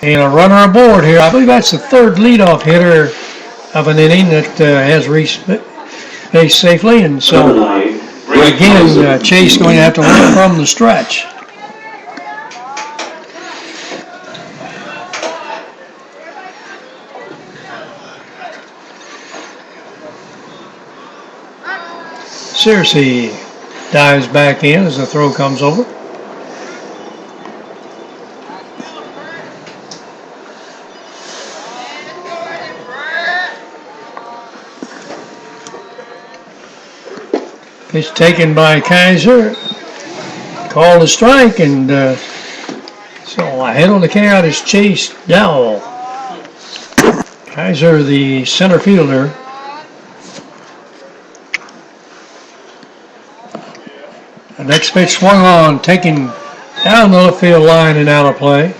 And a runner aboard here. I believe that's the 3rd leadoff hitter of an inning that has reached base safely. And so, again, Chase going to have to work from the stretch. Searcy dives back in as the throw comes over. Pitch taken by Kaiser. Called a strike, and so ahead on the count is Chase Dowell. Kaiser, the center fielder. The next pitch swung on, taken down the left field line and out of play.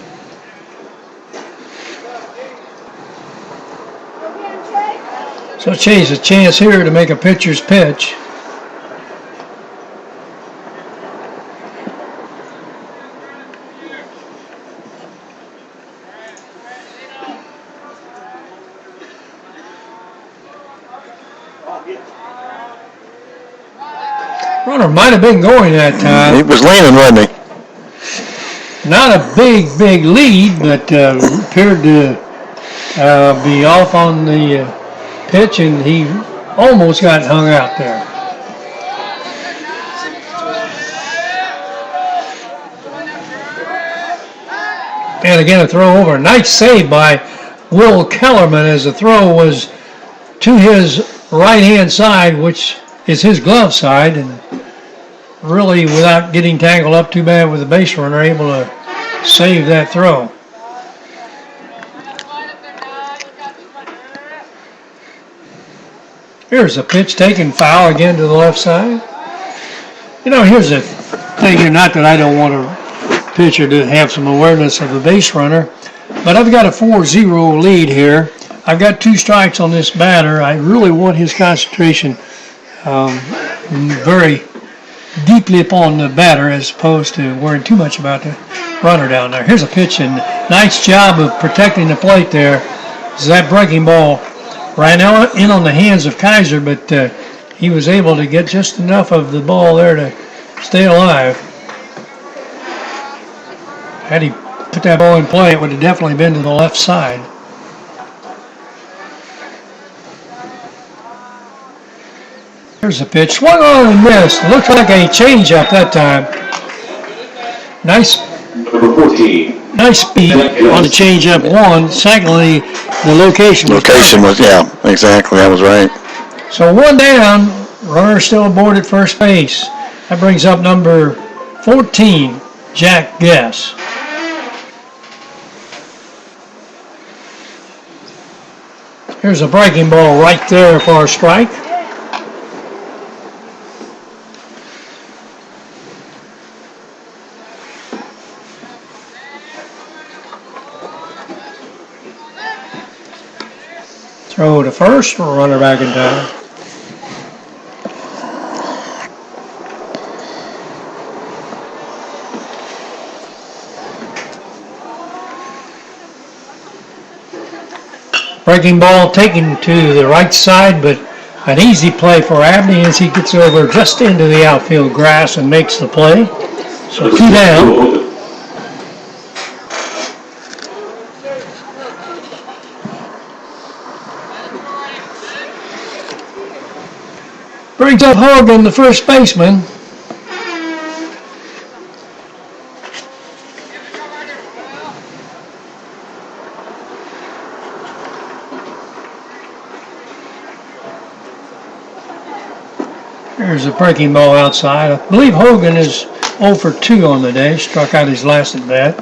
So Chase a chance here to make a pitcher's pitch. Runner might have been going that time. He was leaning, wasn't he? Not a big lead, but appeared to be off on the pitch, and he almost got hung out there. And again, a throw over. Nice save by Will Kellerman as the throw was to his right-hand side, which is his glove side, and really, without getting tangled up too bad with the base runner, able to save that throw. Here's a pitch taken foul again to the left side. You know, here's the thing here, not that I don't want a pitcher to have some awareness of the base runner, but I've got a 4-0 lead here. I've got 2 strikes on this batter. I really want his concentration very deeply upon the batter as opposed to worrying too much about the runner down there. Here's a pitch, and nice job of protecting the plate there. Is that breaking ball right now in on the hands of Kaiser, but he was able to get just enough of the ball there to stay alive. Had he put that ball in play, it would have definitely been to the left side. Here's a pitch. Swung on and missed. Looked like a changeup that time. Nice. Number 14. Nice speed on the changeup, one. Secondly, the location. Location was, yeah, exactly. That was right. So 1 down. Runner still aboard at first base. That brings up number 14, Jack Guess. Here's a breaking ball right there for a strike. Throw to first, runner back in time. Breaking ball taken to the right side, but an easy play for Abney as he gets over just into the outfield grass and makes the play. So 2 down. Brings up Hogan, the first baseman. There's a breaking ball outside. I believe Hogan is 0 for 2 on the day. Struck out his last at bat.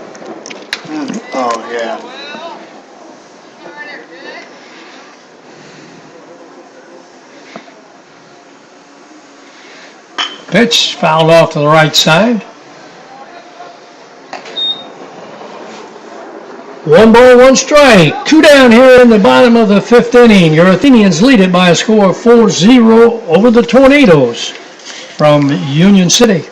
Oh, yeah. Pitch fouled off to the right side. 1 ball, 1 strike. 2 down here in the bottom of the 5th inning. Your Athenians lead it by a score of 4-0 over the Tornadoes from Union City.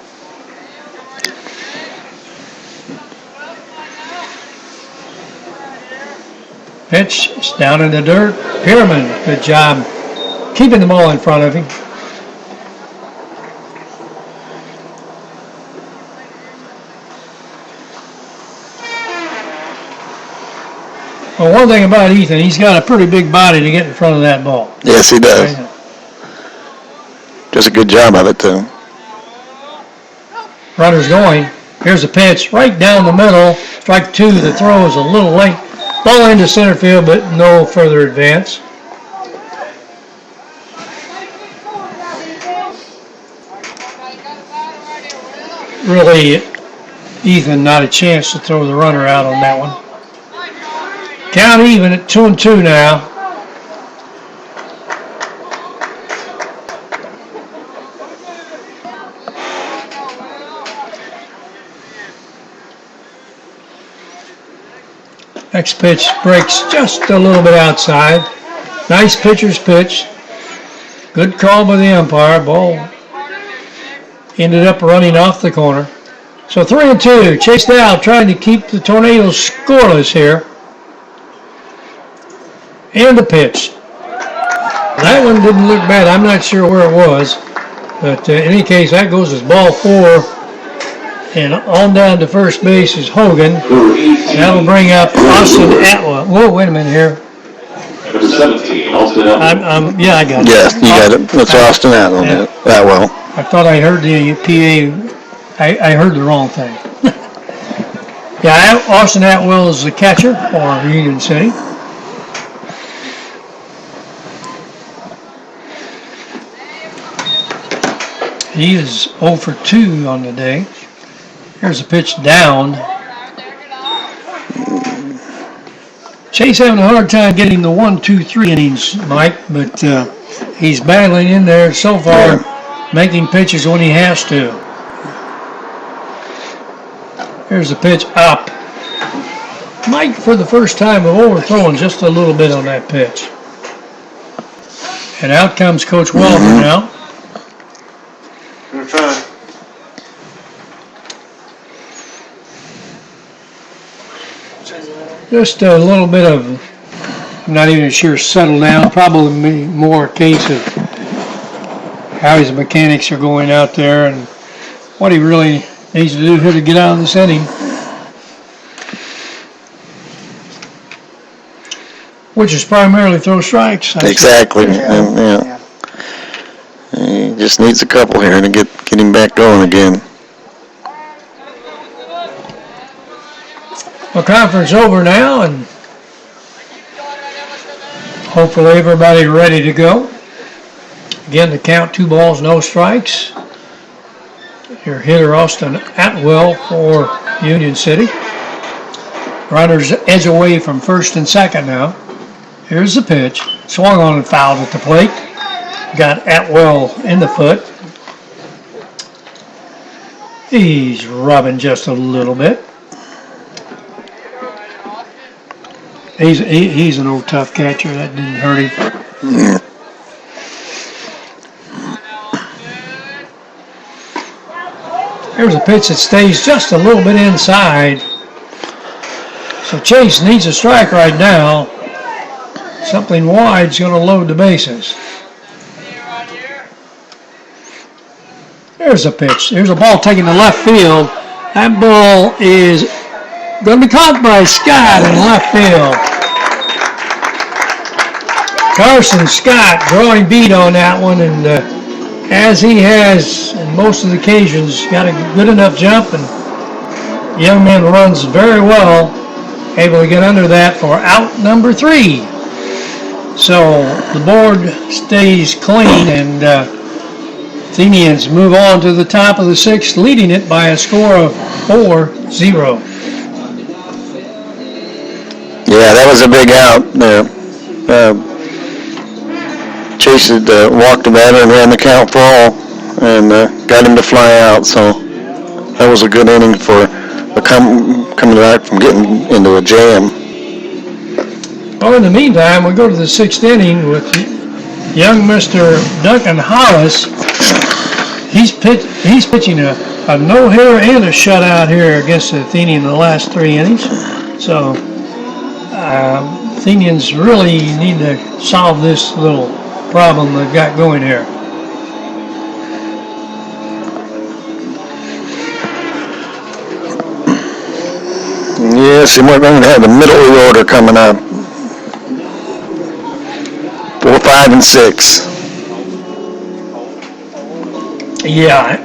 Pitch is down in the dirt. Pierman, good job keeping the ball in front of him. Well, one thing about Ethan, he's got a pretty big body to get in front of that ball. Yes, he does. Does a good job of it, too. Runner's going. Here's a pitch right down the middle. Strike 2. The throw is a little late. Ball into center field, but no further advance. Really, Ethan, not a chance to throw the runner out on that one. Count even at 2-2 now. Next pitch breaks just a little bit outside. Nice pitcher's pitch. Good call by the umpire. Ball ended up running off the corner. So 3-2. Chase Dow trying to keep the Tornadoes scoreless here. And the pitch. That one didn't look bad. I'm not sure where it was. But in any case, that goes as ball 4. And on down to first base is Hogan. That'll bring up Austin Atwell. Whoa, wait a minute here. Number 17, Austin Atwell. Yeah, I got it. Yes, you got it. That's Austin Atwell. Yeah. That well. I thought I heard the PA. I heard the wrong thing. Yeah, Austin Atwell is the catcher for Union City. He is 0 for 2 on the day. Here's a pitch down. Chase having a hard time getting the 1, 2, 3 innings, Mike, but he's battling in there so far, making pitches when he has to. Here's a pitch up. Mike, for the first time, overthrowing just a little bit on that pitch. And out comes Coach Walker now. Good try. Just a little bit of, I'm not even sure, settle down. Probably more a case of how his mechanics are going out there and what he really needs to do here to get out of this inning. Which is primarily throw strikes. Exactly. Yeah. He just needs a couple here to get him back going again. Well, conference over now, and hopefully everybody ready to go. Again, the count 2 balls, no strikes. Your hitter, Austin Atwell for Union City. Runners edge away from first and second now. Here's the pitch. Swung on and fouled at the plate. Got Atwell in the foot. He's rubbing just a little bit. He's an old tough catcher. That didn't hurt him. Here's a pitch that stays just a little bit inside. So Chase needs a strike right now. Something wide's going to load the bases. There's a pitch. There's a ball taken to left field. That ball is going to be caught by Scott in left field. Carson Scott drawing beat on that one, and as he has in most of the occasions, got a good enough jump, and young man runs very well, able to get under that for out number 3. So the board stays clean, and Athenians move on to the top of the 6th, leading it by a score of 4-0. Yeah, that was a big out there. Chase had walked the batter and ran the count for all, and got him to fly out. So that was a good inning for coming back from getting into a jam. Well, in the meantime, we go to the 6th inning with young Mr. Duncan Hollis. He's pitching a no-hitter and a shutout here against the Athenians in the last 3 innings. So Athenians really need to solve this little problem they've got going here. Yes, and we're going to have the middle of the order coming up. 4, 5, and 6. Yeah.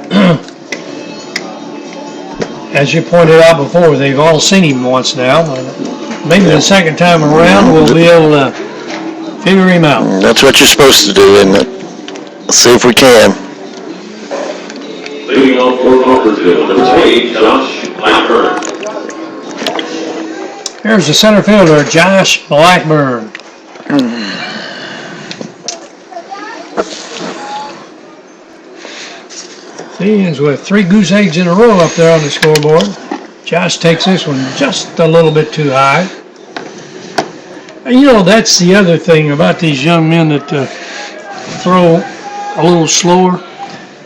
As you pointed out before, they've all seen him once now. Maybe the second time around we'll be able to figure him out. That's what you're supposed to do, isn't it? Let's see if we can. Leading off for Crawfordsville, number 20, Josh Blackburn. Here's the center fielder, Josh Blackburn. Athenians with 3 goose eggs in a row up there on the scoreboard. Josh takes this one just a little bit too high. And you know, that's the other thing about these young men that throw a little slower,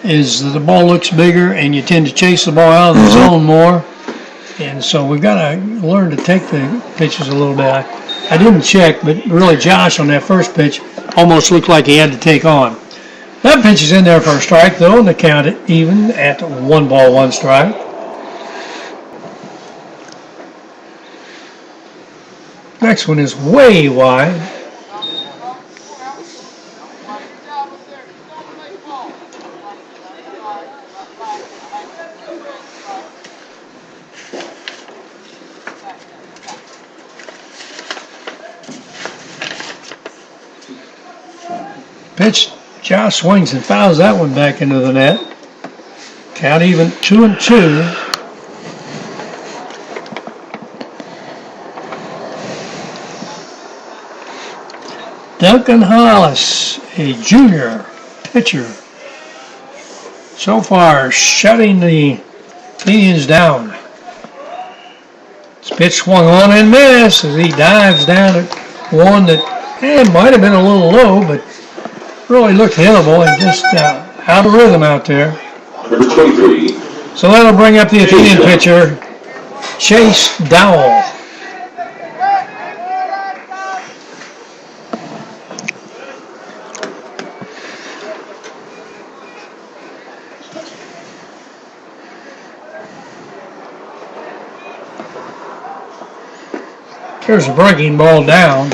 is that the ball looks bigger and you tend to chase the ball out of the zone more. And so we've got to learn to take the pitches a little bit. I didn't check, but really Josh on that first pitch almost looked like he had to take on. That pitch is in there for a strike, though, and they count it even at 1 ball, 1 strike. Next one is way wide. Pitch. Josh swings and fouls that one back into the net. Count even 2-2. Duncan Hollis, a junior pitcher, so far shutting the Athenians down. This pitch swung on and missed as he dives down at one that might have been a little low, but really looked hittable and just out of rhythm out there. Number 23. So that'll bring up the Athenian pitcher, Chase Dowell. Here's a breaking ball down.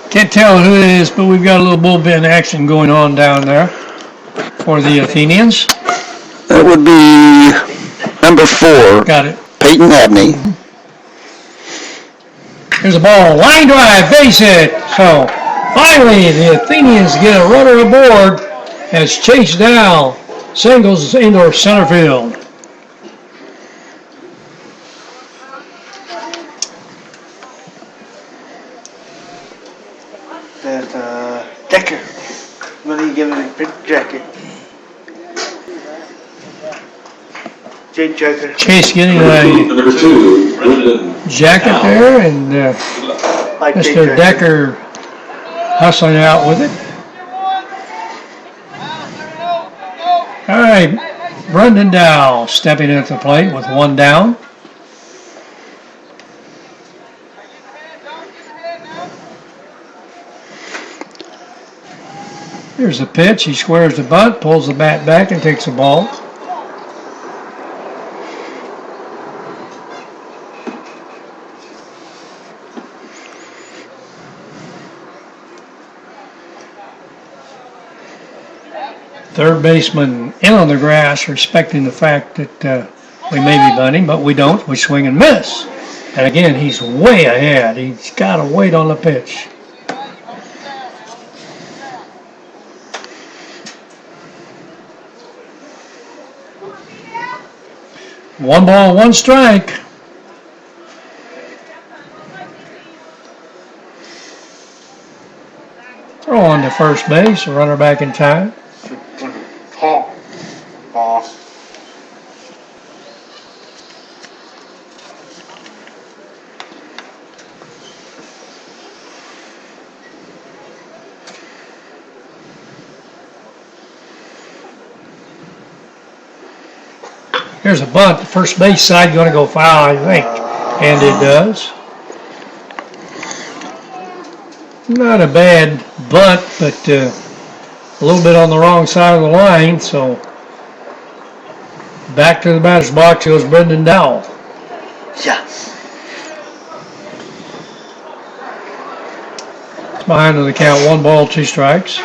Can't tell who it is, but we've got a little bullpen action going on down there for the Athenians. That would be number 4, Got it. Peyton Abney. Here's a ball, line drive, base hit. So finally, the Athenians get a runner aboard as Chase Dow singles into center field. There's Decker. What are you giving a big jacket? Jake Joker. Chase getting Number a 2, Brendan. jacket there, and Like Jake Mr. Joker. Decker hustling out with it. All right, Brendan Dow stepping at the plate with one down. Here's the pitch. He squares the bunt, pulls the bat back, and takes the ball. Third baseman in on the grass, respecting the fact that we may be bunting, but we don't. We swing and miss. And again, he's way ahead. He's got to wait on the pitch. One ball, one strike. Throw on to first base, a runner back in time. Ball. Here's a bunt. The first base side going to go foul, I think. And it does. Not a bad bunt, but a little bit on the wrong side of the line. So back to the batter's box goes Brendan Dowell. Yeah. It's behind on the count. 1 ball, 2 strikes.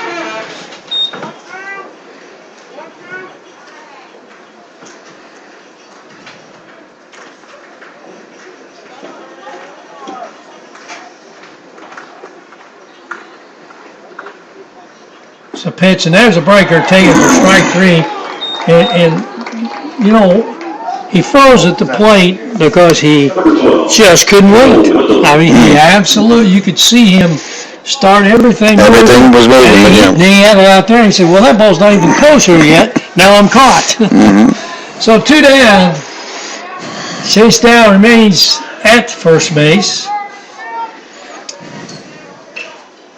It's a pitch, and there's a breaker taken for strike 3. And, you know, he froze at the plate because he just couldn't wait. I mean, he absolutely, you could see him start everything. Everything was moving, And yeah. he had it out there, and he said, well, that ball's not even closer yet. Now I'm caught. So 2 down. Chase Dow remains at first base.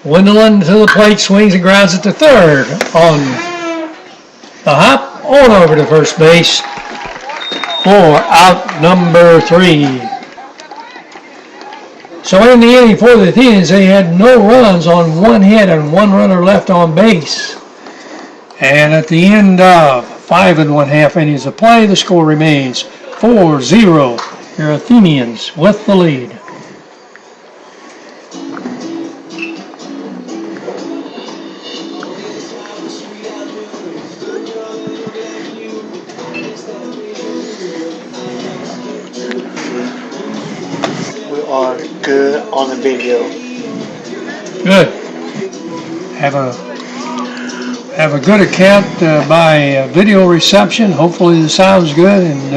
Wendland to the plate, swings and grounds it to third. On the hop, on over to first base for out number 3. So in the inning for the Athenians, they had no runs on 1 hit and 1 runner left on base. And at the end of 5 1/2 innings of play, the score remains 4-0. Your Athenians with the lead. Are good on the video. Good. Have a good account by video reception. Hopefully the sound's good, and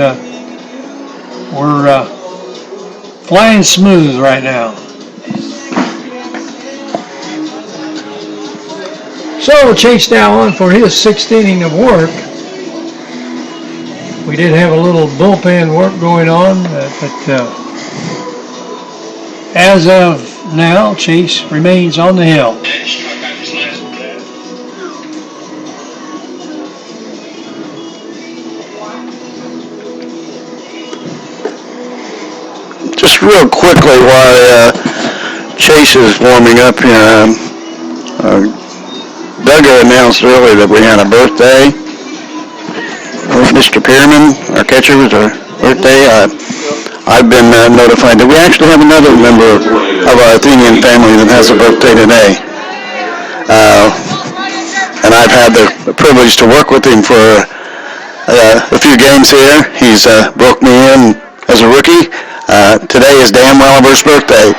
we're flying smooth right now. So Chase Dow on for his 6th inning of work. We did have a little bullpen work going on, but as of now, Chase remains on the hill. Just real quickly while Chase is warming up here, Duggar announced earlier that we had a birthday. Mr. Pearman, our catcher, was our birthday. I've been notified that we actually have another member of our Athenian family that has a birthday today. And I've had the privilege to work with him for a few games here. He's broke me in as a rookie. Today is Dan Welliver's birthday,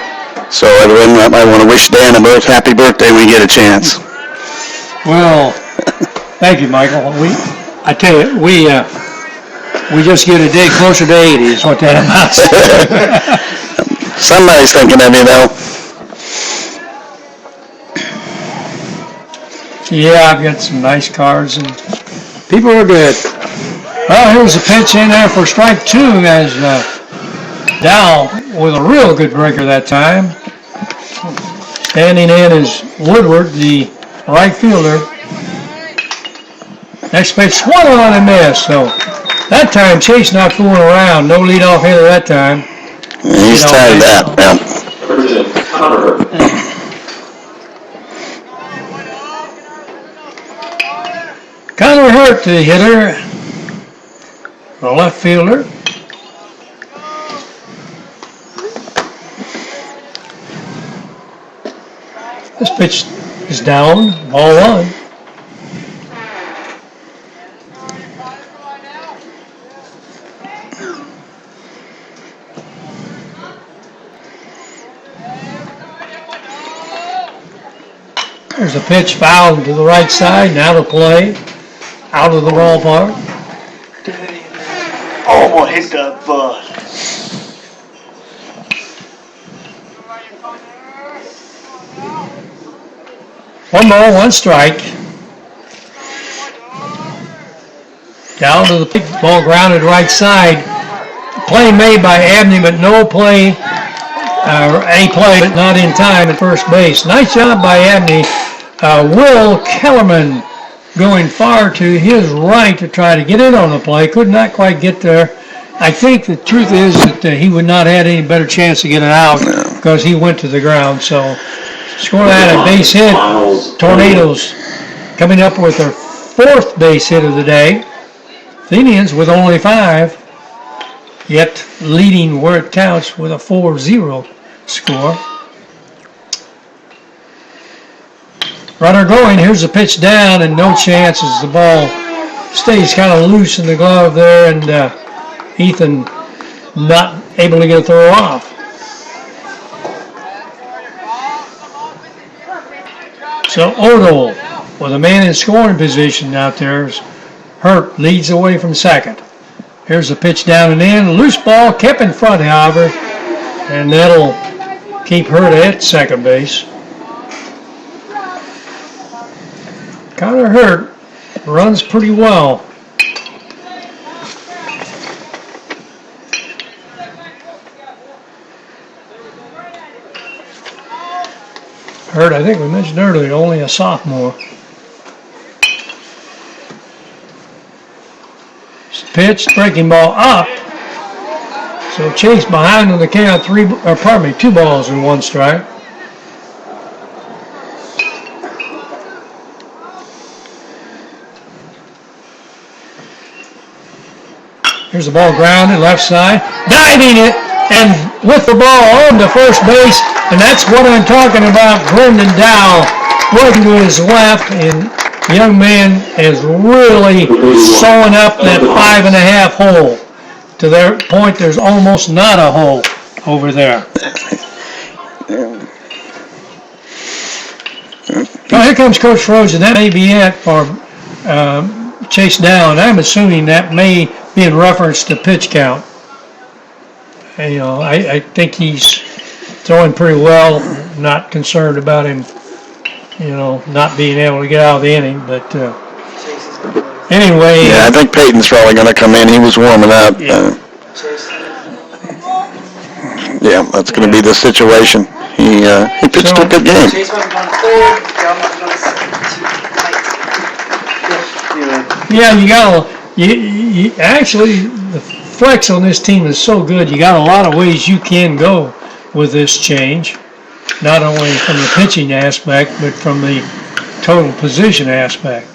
so everyone might want to wish Dan a happy birthday when you get a chance. Well, thank you, Michael. I tell you, we just get a day closer to 80 is what that amounts to. Somebody's thinking of you, though. Yeah, I've got some nice cards, and people are good. Well, here's a pitch in there for strike two as Dow with a real good breaker that time. Standing in is Woodward, the right fielder. Next pitch swung on and missed. So that time Chase not fooling around. No leadoff hitter that time. He's tired of that. Connor Hurt, the hitter, the left fielder. This pitch is down, ball one. There's a pitch fouled to the right side, now to play, out of the ballpark. Oh, hit that bud. One ball, one strike. Down to the pick, ball grounded right side. Play made by Abney, but no play, a play, but not in time at first base. Nice job by Abney. Will Kellerman going far to his right to try to get in on the play. Could not quite get there. I think the truth is that he would not have had any better chance to get it out because he went to the ground. So score that a base hit. Tornadoes coming up with their fourth base hit of the day. Athenians with only 5, yet leading where it counts with a 4-0 score. Runner going, here's the pitch down and no chance as the ball stays kind of loose in the glove there, and Ethan not able to get a throw off. So Odell with a man in scoring position out there. Hurt leads away from second. Here's the pitch down and in. Loose ball kept in front, however, and that'll keep Hurt at second base. Connor Hurt runs pretty well. Hurt, I think we mentioned earlier, only a sophomore. Pitch, breaking ball up. So Chase behind on the count, 2 balls and 1 strike. Here's the ball grounded, left side, diving it, and with the ball on to first base, and that's what I'm talking about. Brendan Dow working to his left, and young man is really sewing up that 5.5 hole. To their point, there's almost not a hole over there. Well, here comes Coach Rhodes, and that may be it for Chase Down. I'm assuming that may be in reference to pitch count. And, you know, I think he's throwing pretty well. Not concerned about him, you know, not being able to get out of the inning. But anyway. Yeah, I think Peyton's probably going to come in. He was warming up. Yeah, That's going to be the situation. He pitched a good game. Yeah, you actually, the flex on this team is so good. You got a lot of ways you can go with this change, not only from the pitching aspect, but from the total position aspect.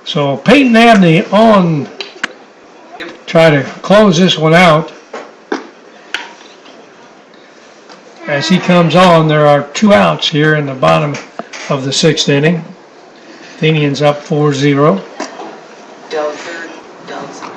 So Peyton Abney on, try to close this one out. As he comes on, there are 2 outs here in the bottom of the 6th inning. Athenians up 4-0. Down third, down second.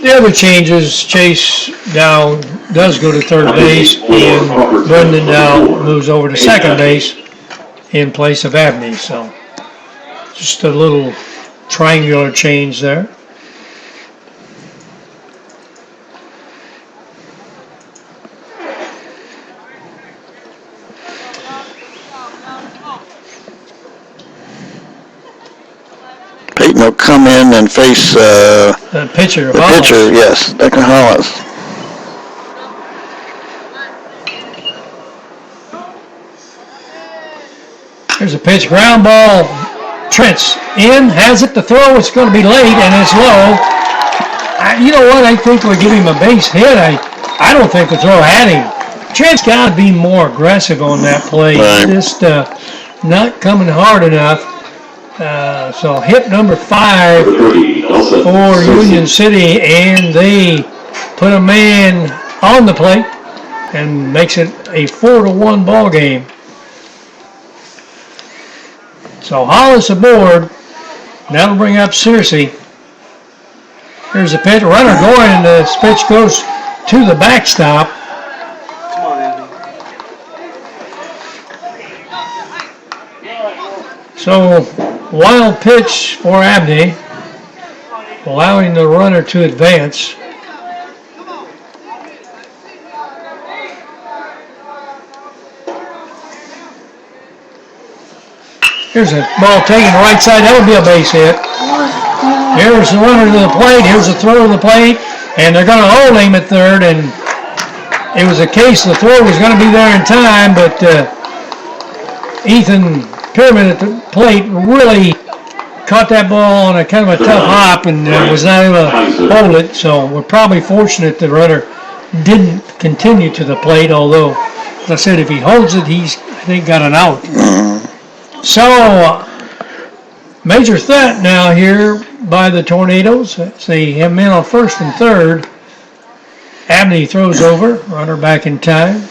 The other changes, Chase Dow does go to third base, and Brendan Dow moves over to second base in place of Abney. So just a little triangular change there. Peyton will come in and face The pitcher, the Hollis. pitcher, yes, Declan Hollis. There's a pitch, ground ball. Trent's in, has it to throw. It's going to be late, and it's low. You know what? I think we'll give him a base hit. I don't think the throw had him. Trent's got to be more aggressive on that play. Right. Just not coming hard enough. So hit number 5 for Union City, and they put a man on the plate and makes it a 4-1 ball game. So Hollis aboard. That'll bring up Searcy. Here's a pitch. Runner going, and the pitch goes to the backstop. Come on, Andy. So wild pitch for Abney, allowing the runner to advance. Here's a ball taken to the right side. That would be a base hit. Here's the runner to the plate. Here's the throw to the plate. And they're going to hold him at third. And it was a case the throw was going to be there in time, but Ethan Pyramid at the plate really caught that ball on a kind of a tough hop and was not able to hold it. So we're probably fortunate the runner didn't continue to the plate, although, as I said, if he holds it, he's, I think, got an out. So, major threat now here by the Tornadoes. They have men on first and third. Abney throws over, runner back in time.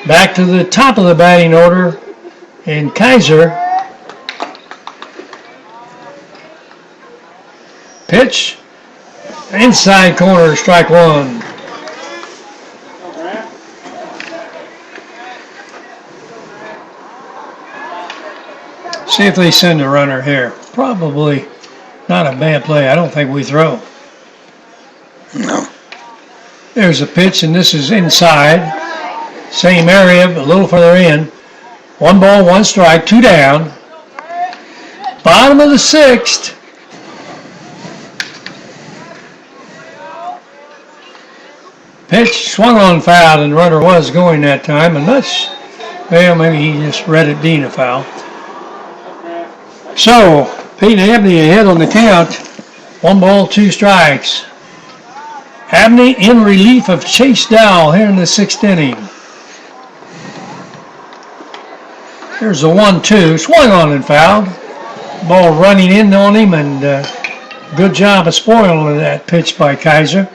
Back to the top of the batting order, and Kaiser. Pitch, inside corner, strike one. See if they send a runner here. Probably not a bad play. I don't think we throw. No. There's a pitch, and this is inside. Same area, but a little further in. 1 ball, 1 strike, 2 down. Bottom of the 6th. Pitch swung on foul, and the runner was going that time, and that's, well, maybe he just read it being a foul. So, Peyton Abney ahead on the count. 1 ball, 2 strikes. Abney in relief of Chase Dow here in the 6th inning. Here's the 1-2, swung on and fouled. Ball running in on him, and good job of spoiling that pitch by Kaiser.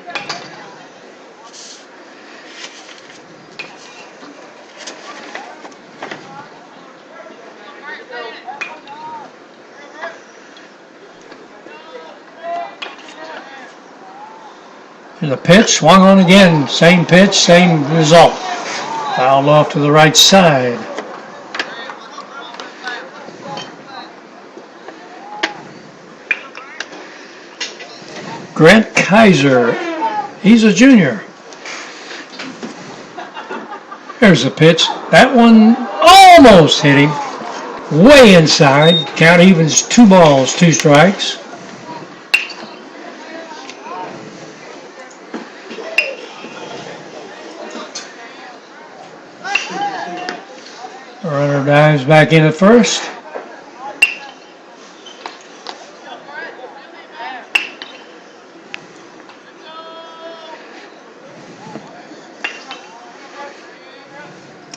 Here's a pitch, swung on again, same pitch, same result. Fouled off to the right side. Grant Kaiser, he's a junior. There's a pitch. That one almost hit him. Way inside. Count evens 2 balls, 2 strikes. Runner dives back in at first.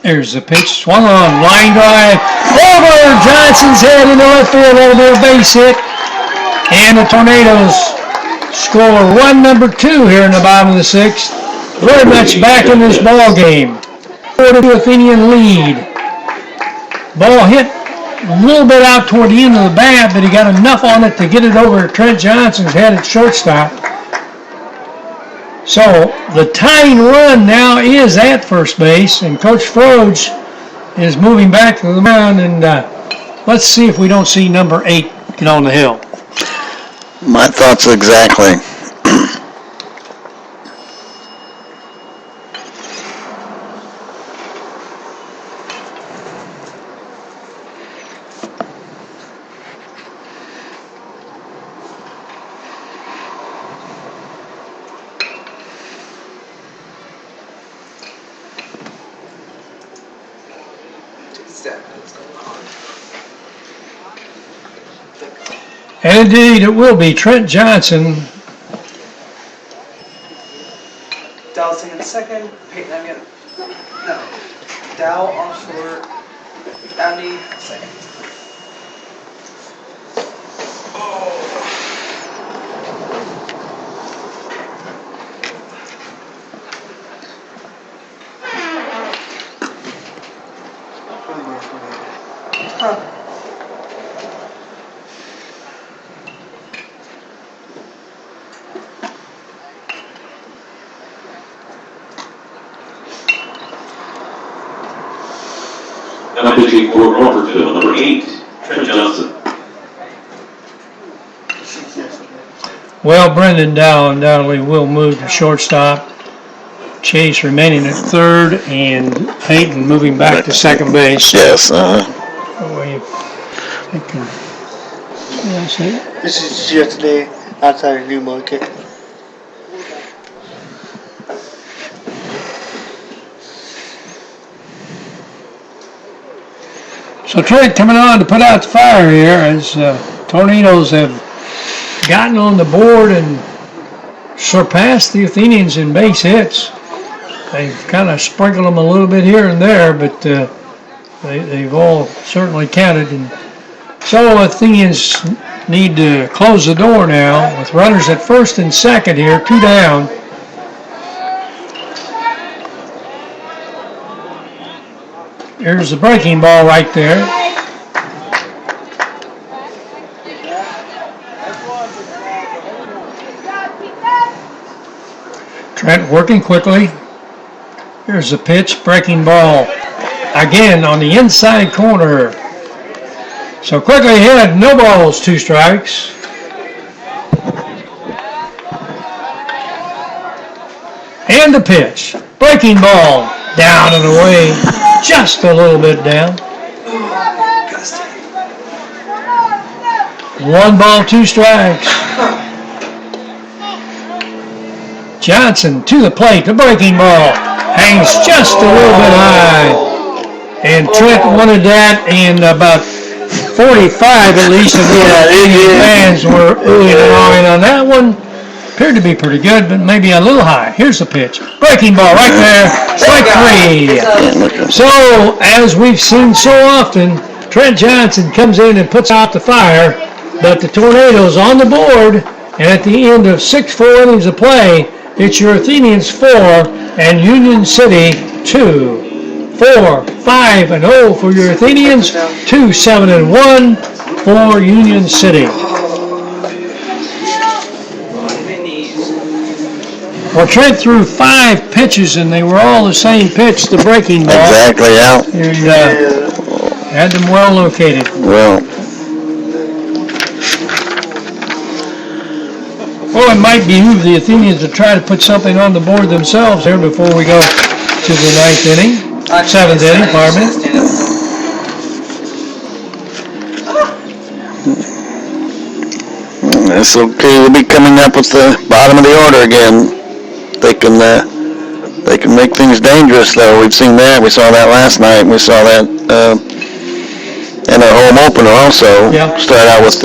There's the pitch, swung on, line drive, over Johnson's head into left field, over there, base hit. And the Tornadoes score run number 2 here in the bottom of the 6th. Very much back in this ball game. 4-2 Athenian lead. Ball hit a little bit out toward the end of the bat, but he got enough on it to get it over Trent Johnson's head at shortstop. So the tying run now is at first base, and Coach Froge is moving back to the mound, and let's see if we don't see number 8 get on the hill. My thoughts exactly. And indeed, it will be Trent Johnson. Dow's in second. Peyton, I mean, no. Dow on short. Andy second. Now pitching for Crawfordsville, number 8, Trent Johnson. Well, Brendan Dow undoubtedly will move to shortstop. Chase remaining at third, and Peyton moving back to second base. Yes. This is yesterday outside of Newmarket. So Trent coming on to put out the fire here as Tornadoes have gotten on the board and surpassed the Athenians in base hits. They've kind of sprinkled them a little bit here and there, but they've all certainly counted. And so Athenians need to close the door now with runners at first and second here, 2 down. Here's the breaking ball right there. Trent working quickly. Here's the pitch, breaking ball. Again on the inside corner. So quickly ahead, no balls, 2 strikes. And the pitch, breaking ball, down and away. Just a little bit down. 1 ball, 2 strikes. Johnson to the plate, the breaking ball. Hangs just a little bit high. And Trent wanted that, and about 45 at least of the fans were oohing and awing on that one. Appeared to be pretty good, but maybe a little high. Here's the pitch. Breaking ball right there. Strike 3. So, as we've seen so often, Trent Johnson comes in and puts out the fire, but the Tornadoes on the board, and at the end of 6 innings of play, it's your Athenians 4 and Union City 2. 4-5-0 for your Athenians, 2-7-1 for Union City. Well, Trent threw 5 pitches, and they were all the same pitch, the breaking ball. Exactly, yeah. And had them well located. Well, Well, it might behoove the Athenians to try to put something on the board themselves here before we go to the 9th inning. 7th inning, pardon me. it's okay. We'll be coming up with the bottom of the order again. They can make things dangerous, though. We've seen that. We saw that last night. We saw that in our home opener also. Yeah. Started out with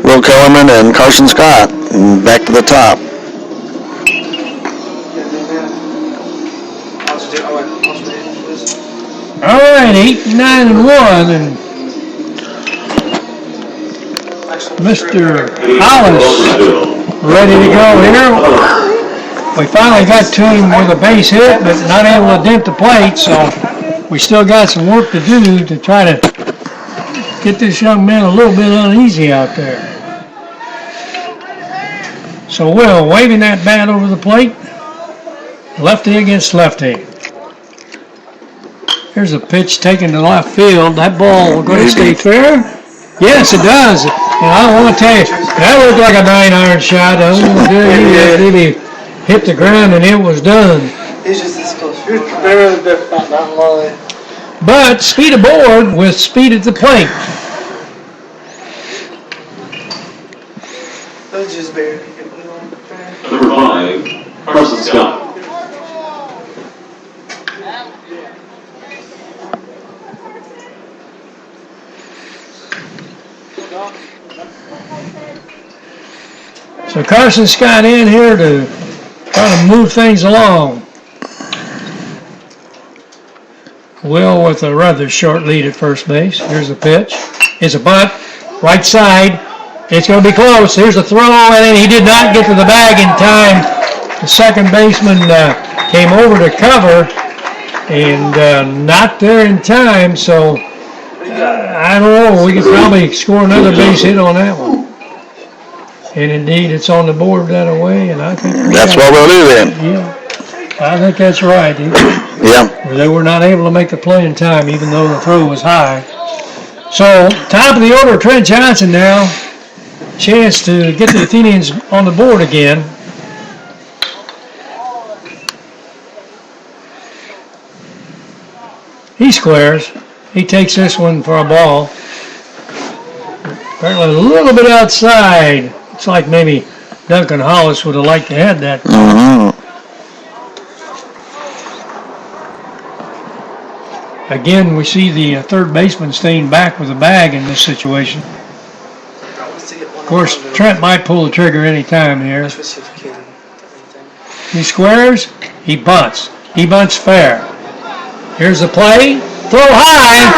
Will Kellerman and Carson Scott, and back to the top. All right, 8-9-1, and Mr. Hollis ready to go here. We finally got to him with a base hit, but not able to dent the plate, so we still got some work to do to try to get this young man a little bit uneasy out there. So Will waving that bat over the plate, lefty against lefty. Here's a pitch taken to left field. That ball will go to stay fair. Yes, it does. And I want to tell you, that looked like a 9-iron shot. I don't want to tell you, it really hit the ground and it was done. It's just this close. Barely bit that line. But speed aboard with speed at the plate. That was just barely. Number 5, Carson Scott. So Carson Scott in here to try to move things along. Will with a rather short lead at first base. Here's a pitch. It's a bunt. Right side. It's going to be close. Here's a throw, and then he did not get to the bag in time. The second baseman came over to cover and not there in time, so I don't know. We could probably score another base hit on that one. And indeed, it's on the board that way, and I think That's what we'll do then. Yeah, I think that's right. Yeah. They were not able to make the play in time, even though the throw was high. So, top of the order, Trent Johnson now. Chance to get the Athenians on the board again. He squares. He takes this one for a ball. Apparently a little bit outside. It's like maybe Duncan Hollis would have liked to have that. Again, we see the third baseman staying back with the bag in this situation. Of course, Trent might pull the trigger any time here. He squares, he bunts. He bunts fair. Here's the play. Throw high.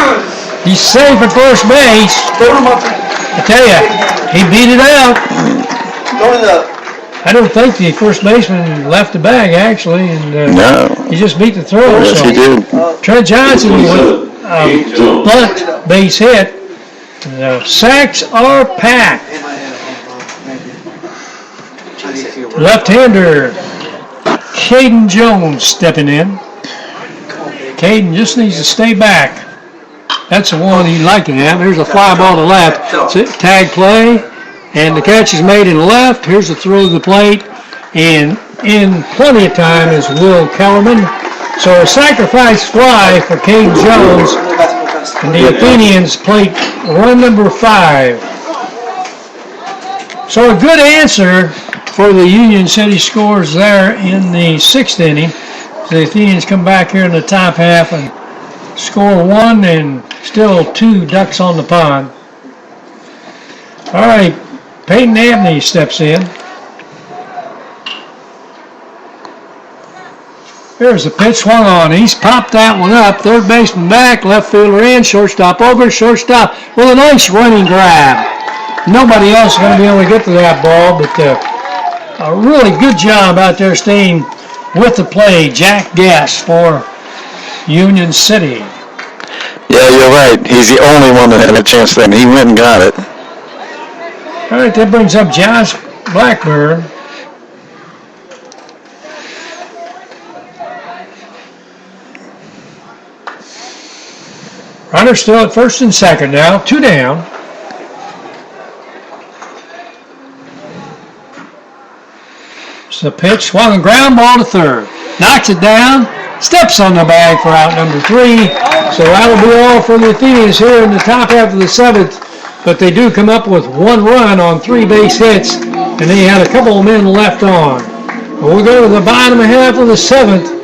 He's safe at first base. I tell you, he beat it out. I don't think the first baseman left the bag, actually, and No. he just beat the throw. Yes, so he did. Trent Johnson with a bunt base hit. The sacks are packed. Left-hander Caden Jones stepping in. Caden just needs to stay back. That's the one he'd like to have. Here's a fly ball to left. Tag play, and the catch is made in left. Here's the throw to the plate, and in plenty of time is Will Kellerman. So a sacrifice fly for Caden Jones, and the Athenians plate run number 5. So a good answer for the Union City scores there in the 6th inning. The Athenians come back here in the top half and score 1 and still 2 ducks on the pond. All right, Peyton Abney steps in. There's a pitch swung on. He's popped that one up. Third baseman back, left fielder in, shortstop over, shortstop with a nice running grab. Nobody else is going to be able to get to that ball, but a really good job out there staying with the play. Jack Guess for Union City. Yeah, you're right. He's the only one that had a chance then. He went and got it. All right, that brings up Josh Blackburn. Runner still at first and second now, 2 down. So the pitch, swung and ground ball to third. Knocks it down, steps on the bag for out number 3. So that'll be all for the Athenians here in the top half of the 7th. But they do come up with 1 run on 3 base hits, and they had a couple of men left on. But we'll go to the bottom half of the 7th.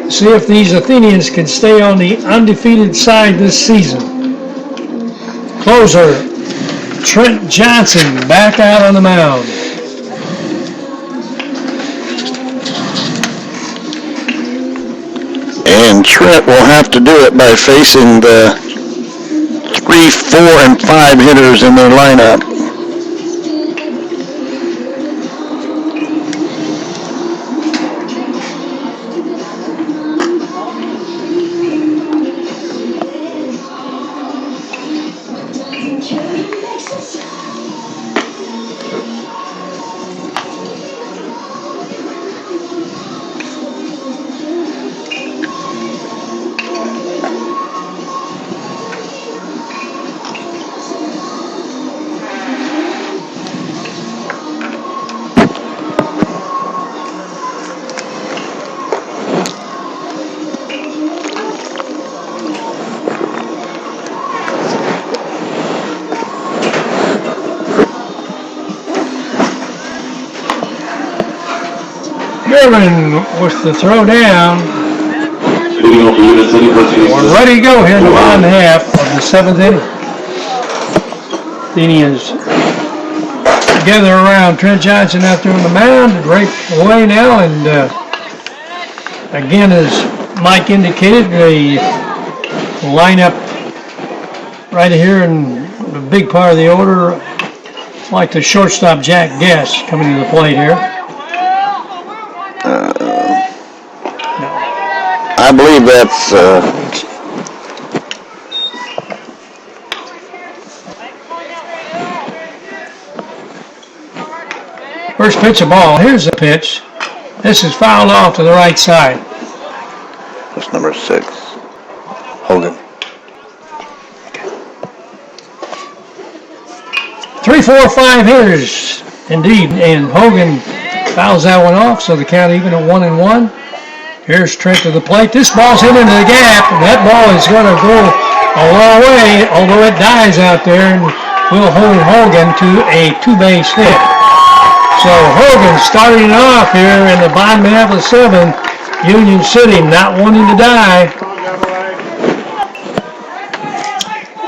See if these Athenians can stay on the undefeated side this season. Closer, Trent Johnson back out on the mound. And Trent will have to do it by facing the 3, 4, and 5 hitters in their lineup. German with the throw down. We're ready to go here in the bottom half of the 7th inning. Athenians together around Trent Johnson out there on the mound, right away now, and again, as Mike indicated, the lineup right here in the big part of the order, like the shortstop Jack Guess coming to the plate here. I believe that's first pitch of ball. Here's the pitch. This is fouled off to the right side. that's number 6, Hogan. 3, 4, 5 hitters, indeed, and Hogan fouls that one off, so the count even at 1-1. Here's Trent to the plate. This ball's hit into the gap, and that ball is going to go a long way, although it dies out there, and will hold Hogan to a 2-base hit. So Hogan starting off here in the bottom half of the 7th, Union City not wanting to die.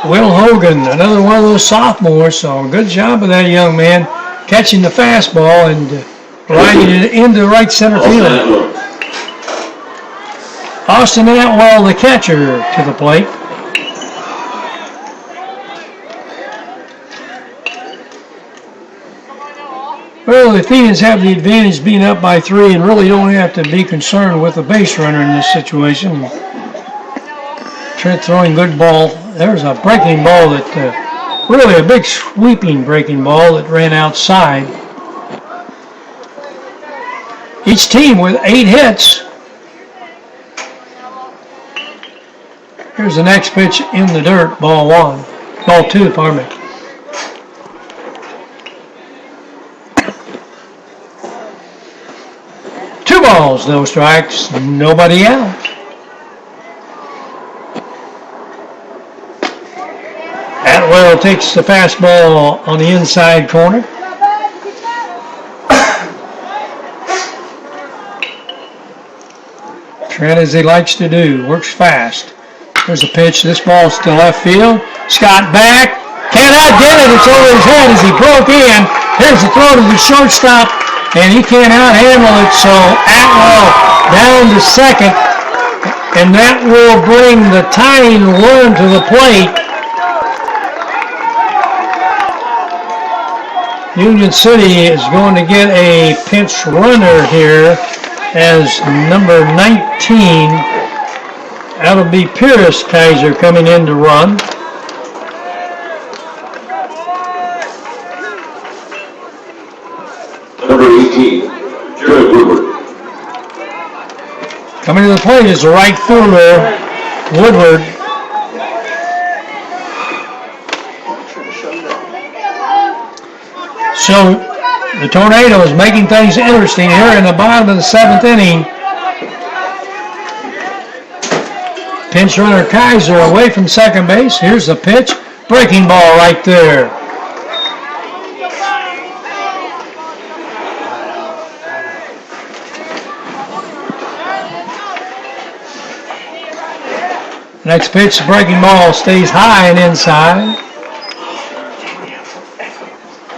Will Hogan, another one of those sophomores, so good job of that young man catching the fastball and riding it into right center field. Austin Atwell, the catcher, to the plate. Well, the Athenians have the advantage being up by 3 and really don't have to be concerned with the base runner in this situation. Trent throwing good ball. There's a breaking ball that, really a big sweeping breaking ball that ran outside. Each team with 8 hits. Here's the next pitch in the dirt, ball 2, pardon me. Two balls, no strikes, nobody out. Atwell takes the fastball on the inside corner. Trent, as he likes to do, works fast. There's a pitch. This ball's to left field. Scott back. Cannot get it. It's over his head as he broke in. Here's the throw to the shortstop, and he can't out-handle it, so Atwell down to second, and that will bring the tying run to the plate. Union City is going to get a pinch runner here as number 19. That'll be Pierce Kaiser coming in to run. Number 18, Jared Woodward. Coming to the plate is the right fielder, Woodward. So the Tornado is making things interesting here in the bottom of the 7th inning. Pinch runner Kaiser away from second base. Here's the pitch. Breaking ball right there. Next pitch, breaking ball stays high and inside.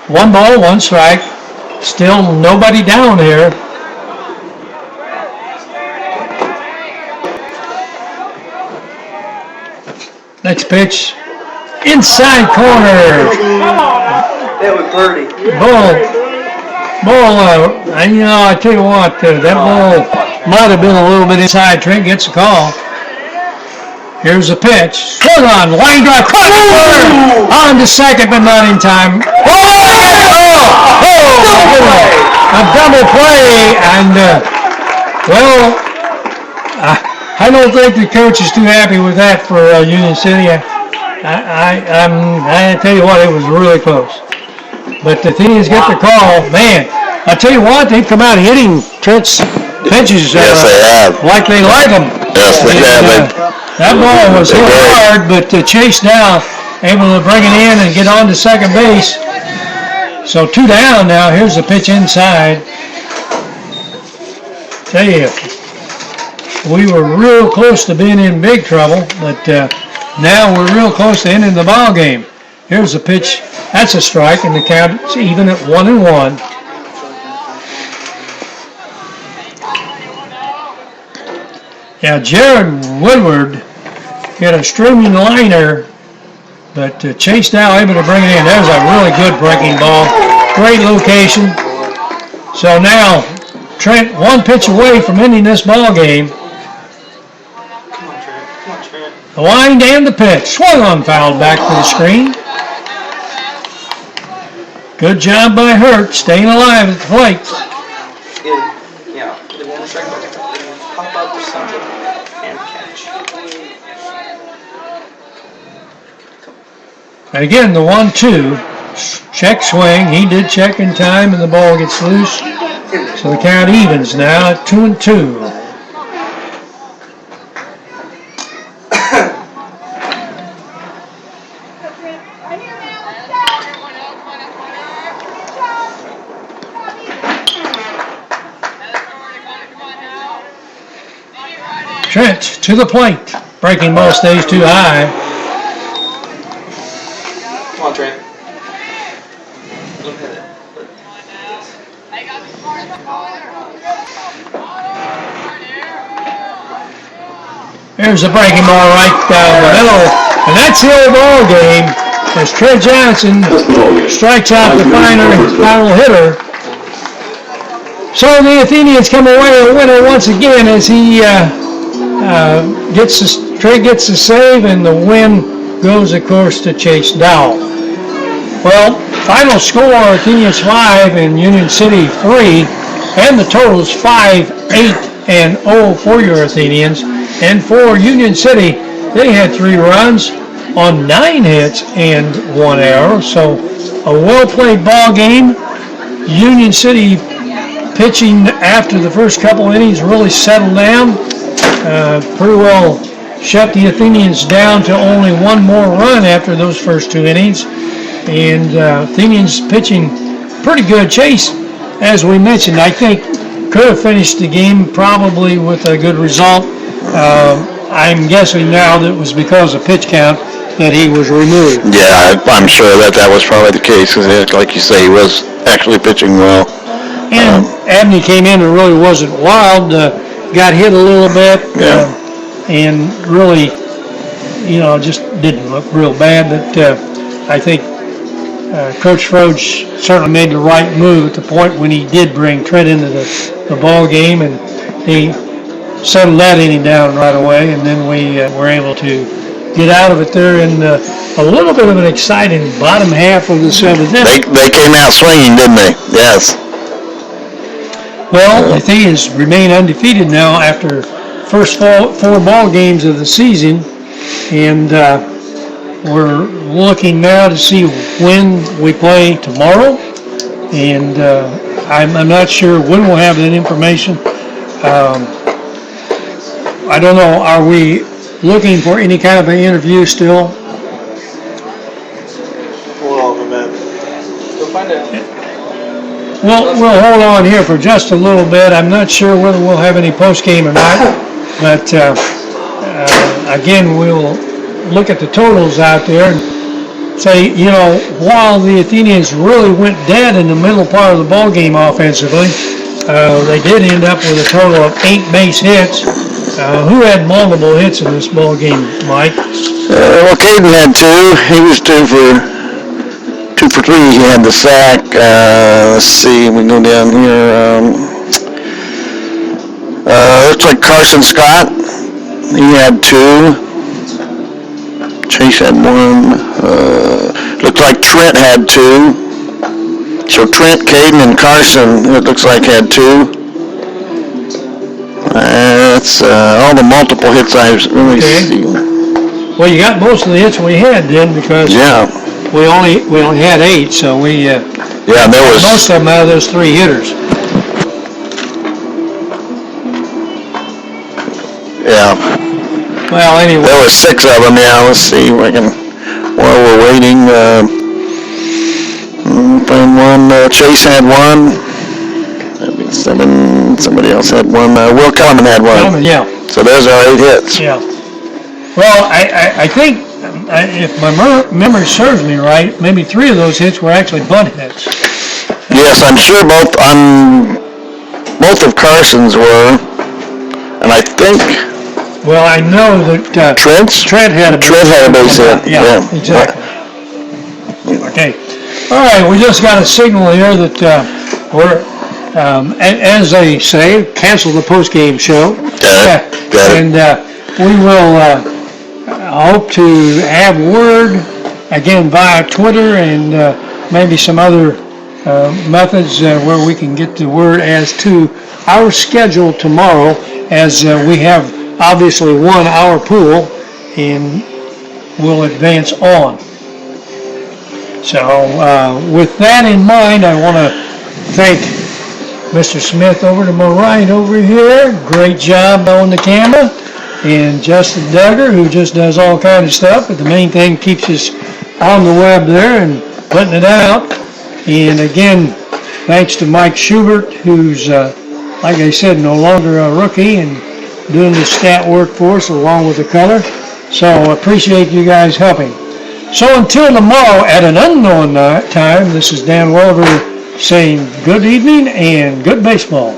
1 ball, 1 strike. Still nobody down here. Next pitch, inside corner. That was birdie. Ball, I tell you what, that ball might have been a little bit inside. Trent gets the call. Here's the pitch. Swung on, line drive, on to second, but not in time. A double play, and I don't think the coach is too happy with that for Union City. I tell you what, it was really close. But the Athenians get the call. Man, I tell you what, they've come out hitting Trent's pitches Yes, they have. like they like them. Yes, they have. That ball was hit hard, but Chase Dow able to bring it in and get on to second base. So 2 down now. Here's the pitch inside. Tell you, we were real close to being in big trouble, but now we're real close to ending the ball game. Here's the pitch. That's a strike, and the count is even at 1-1. Yeah, Jared Woodward hit a streaming liner, but Chase Dow able to bring it in. There's a really good breaking ball. Great location. So now Trent 1 pitch away from ending this ball game. The wind and the pitch. Swung on, fouled back to the screen. Good job by Hurt, staying alive at the plate. Yeah, they won't strike, but they pop up something and catch. And again, the 1-2. Check swing. He did check in time, and the ball gets loose. So the count evens now at 2-2. Trent to the plate. Breaking ball stays too high. Come on, Trent. Look at it. There's a breaking ball right down the middle. And that's the old ball game as Trent Johnson strikes out the final hitter. So the Athenians come away a winner once again as he Trent gets the save, and the win goes, of course, to Chase Dow. Well, final score, Athenians 5 and Union City 3, and the total is 5-8-0 for your Athenians. And for Union City, they had 3 runs on 9 hits and 1 error. So a well-played ball game. Union City pitching after the first couple innings really settled down. Pretty well shut the Athenians down to only 1 more run after those first 2 innings. And Athenians pitching pretty good. Chase, as we mentioned, I think could have finished the game probably with a good result. I'm guessing now that it was because of pitch count that he was removed. Yeah, I'm sure that was probably the case, because like you say, he was actually pitching well. And Abney came in and really wasn't wild, got hit a little bit, and really, just didn't look real bad. But I think Coach Froge certainly made the right move at the point when he did bring Trent into the ball game, and he settled that inning down right away, and then we were able to get out of it there in a little bit of an exciting bottom half of the 7th inning. They came out swinging, didn't they? Yes. Well, the Athenians remain undefeated now after first 4 ball games of the season, and we're looking now to see when we play tomorrow, and I'm not sure when we'll have that information. I don't know, are we looking for any kind of an interview still? Hold on a minute. Go find it. We'll hold on here for just a little bit. I'm not sure whether we'll have any post-game or not, but again, we'll look at the totals out there and say, while the Athenians really went dead in the middle part of the ball game offensively, they did end up with a total of 8 base hits. Who had multiple hits in this ball game, Mike? Well, Caden had 2. He was 2 for 3. He had the sack. Let's see. We go down here. Looks like Carson Scott. He had 2. Chase had 1. Looks like Trent had 2. So Trent, Caden, and Carson, it looks like, had 2. That's all the multiple hits I've really seen. Well, you got most of the hits we had then because we only had 8, so we there was most of them out of those 3 hitters. Yeah. Well, anyway. There was 6 of them. Yeah. Let's see if I can. While we're waiting, find one. Chase had 1. That'd be 7. Somebody else had 1. Will Kellerman had 1. Kellerman, yeah. So there's our 8 hits. Yeah. Well, I think, if my memory serves me right, maybe 3 of those hits were actually bunt hits. Yes, I'm sure both of Carson's were, and I think. Well, I know that Trent had a base hit. Yeah, exactly. Okay. All right, we just got a signal here that we're, as they say, cancel the post-game show. Got it. And we will hope to have word, again, via Twitter and maybe some other methods where we can get the word as to our schedule tomorrow, as we have obviously won our pool and will advance on. So with that in mind, I want to thank Mr. Smith over to my right over here. Great job on the camera. And Justin Duggar, who just does all kinds of stuff, but the main thing keeps us on the web there and putting it out. And again, thanks to Mike Schubert, who's, like I said, no longer a rookie and doing the stat work for us along with the color. So I appreciate you guys helping. So until tomorrow at an unknown time, this is Dan Welliver saying good evening and good baseball.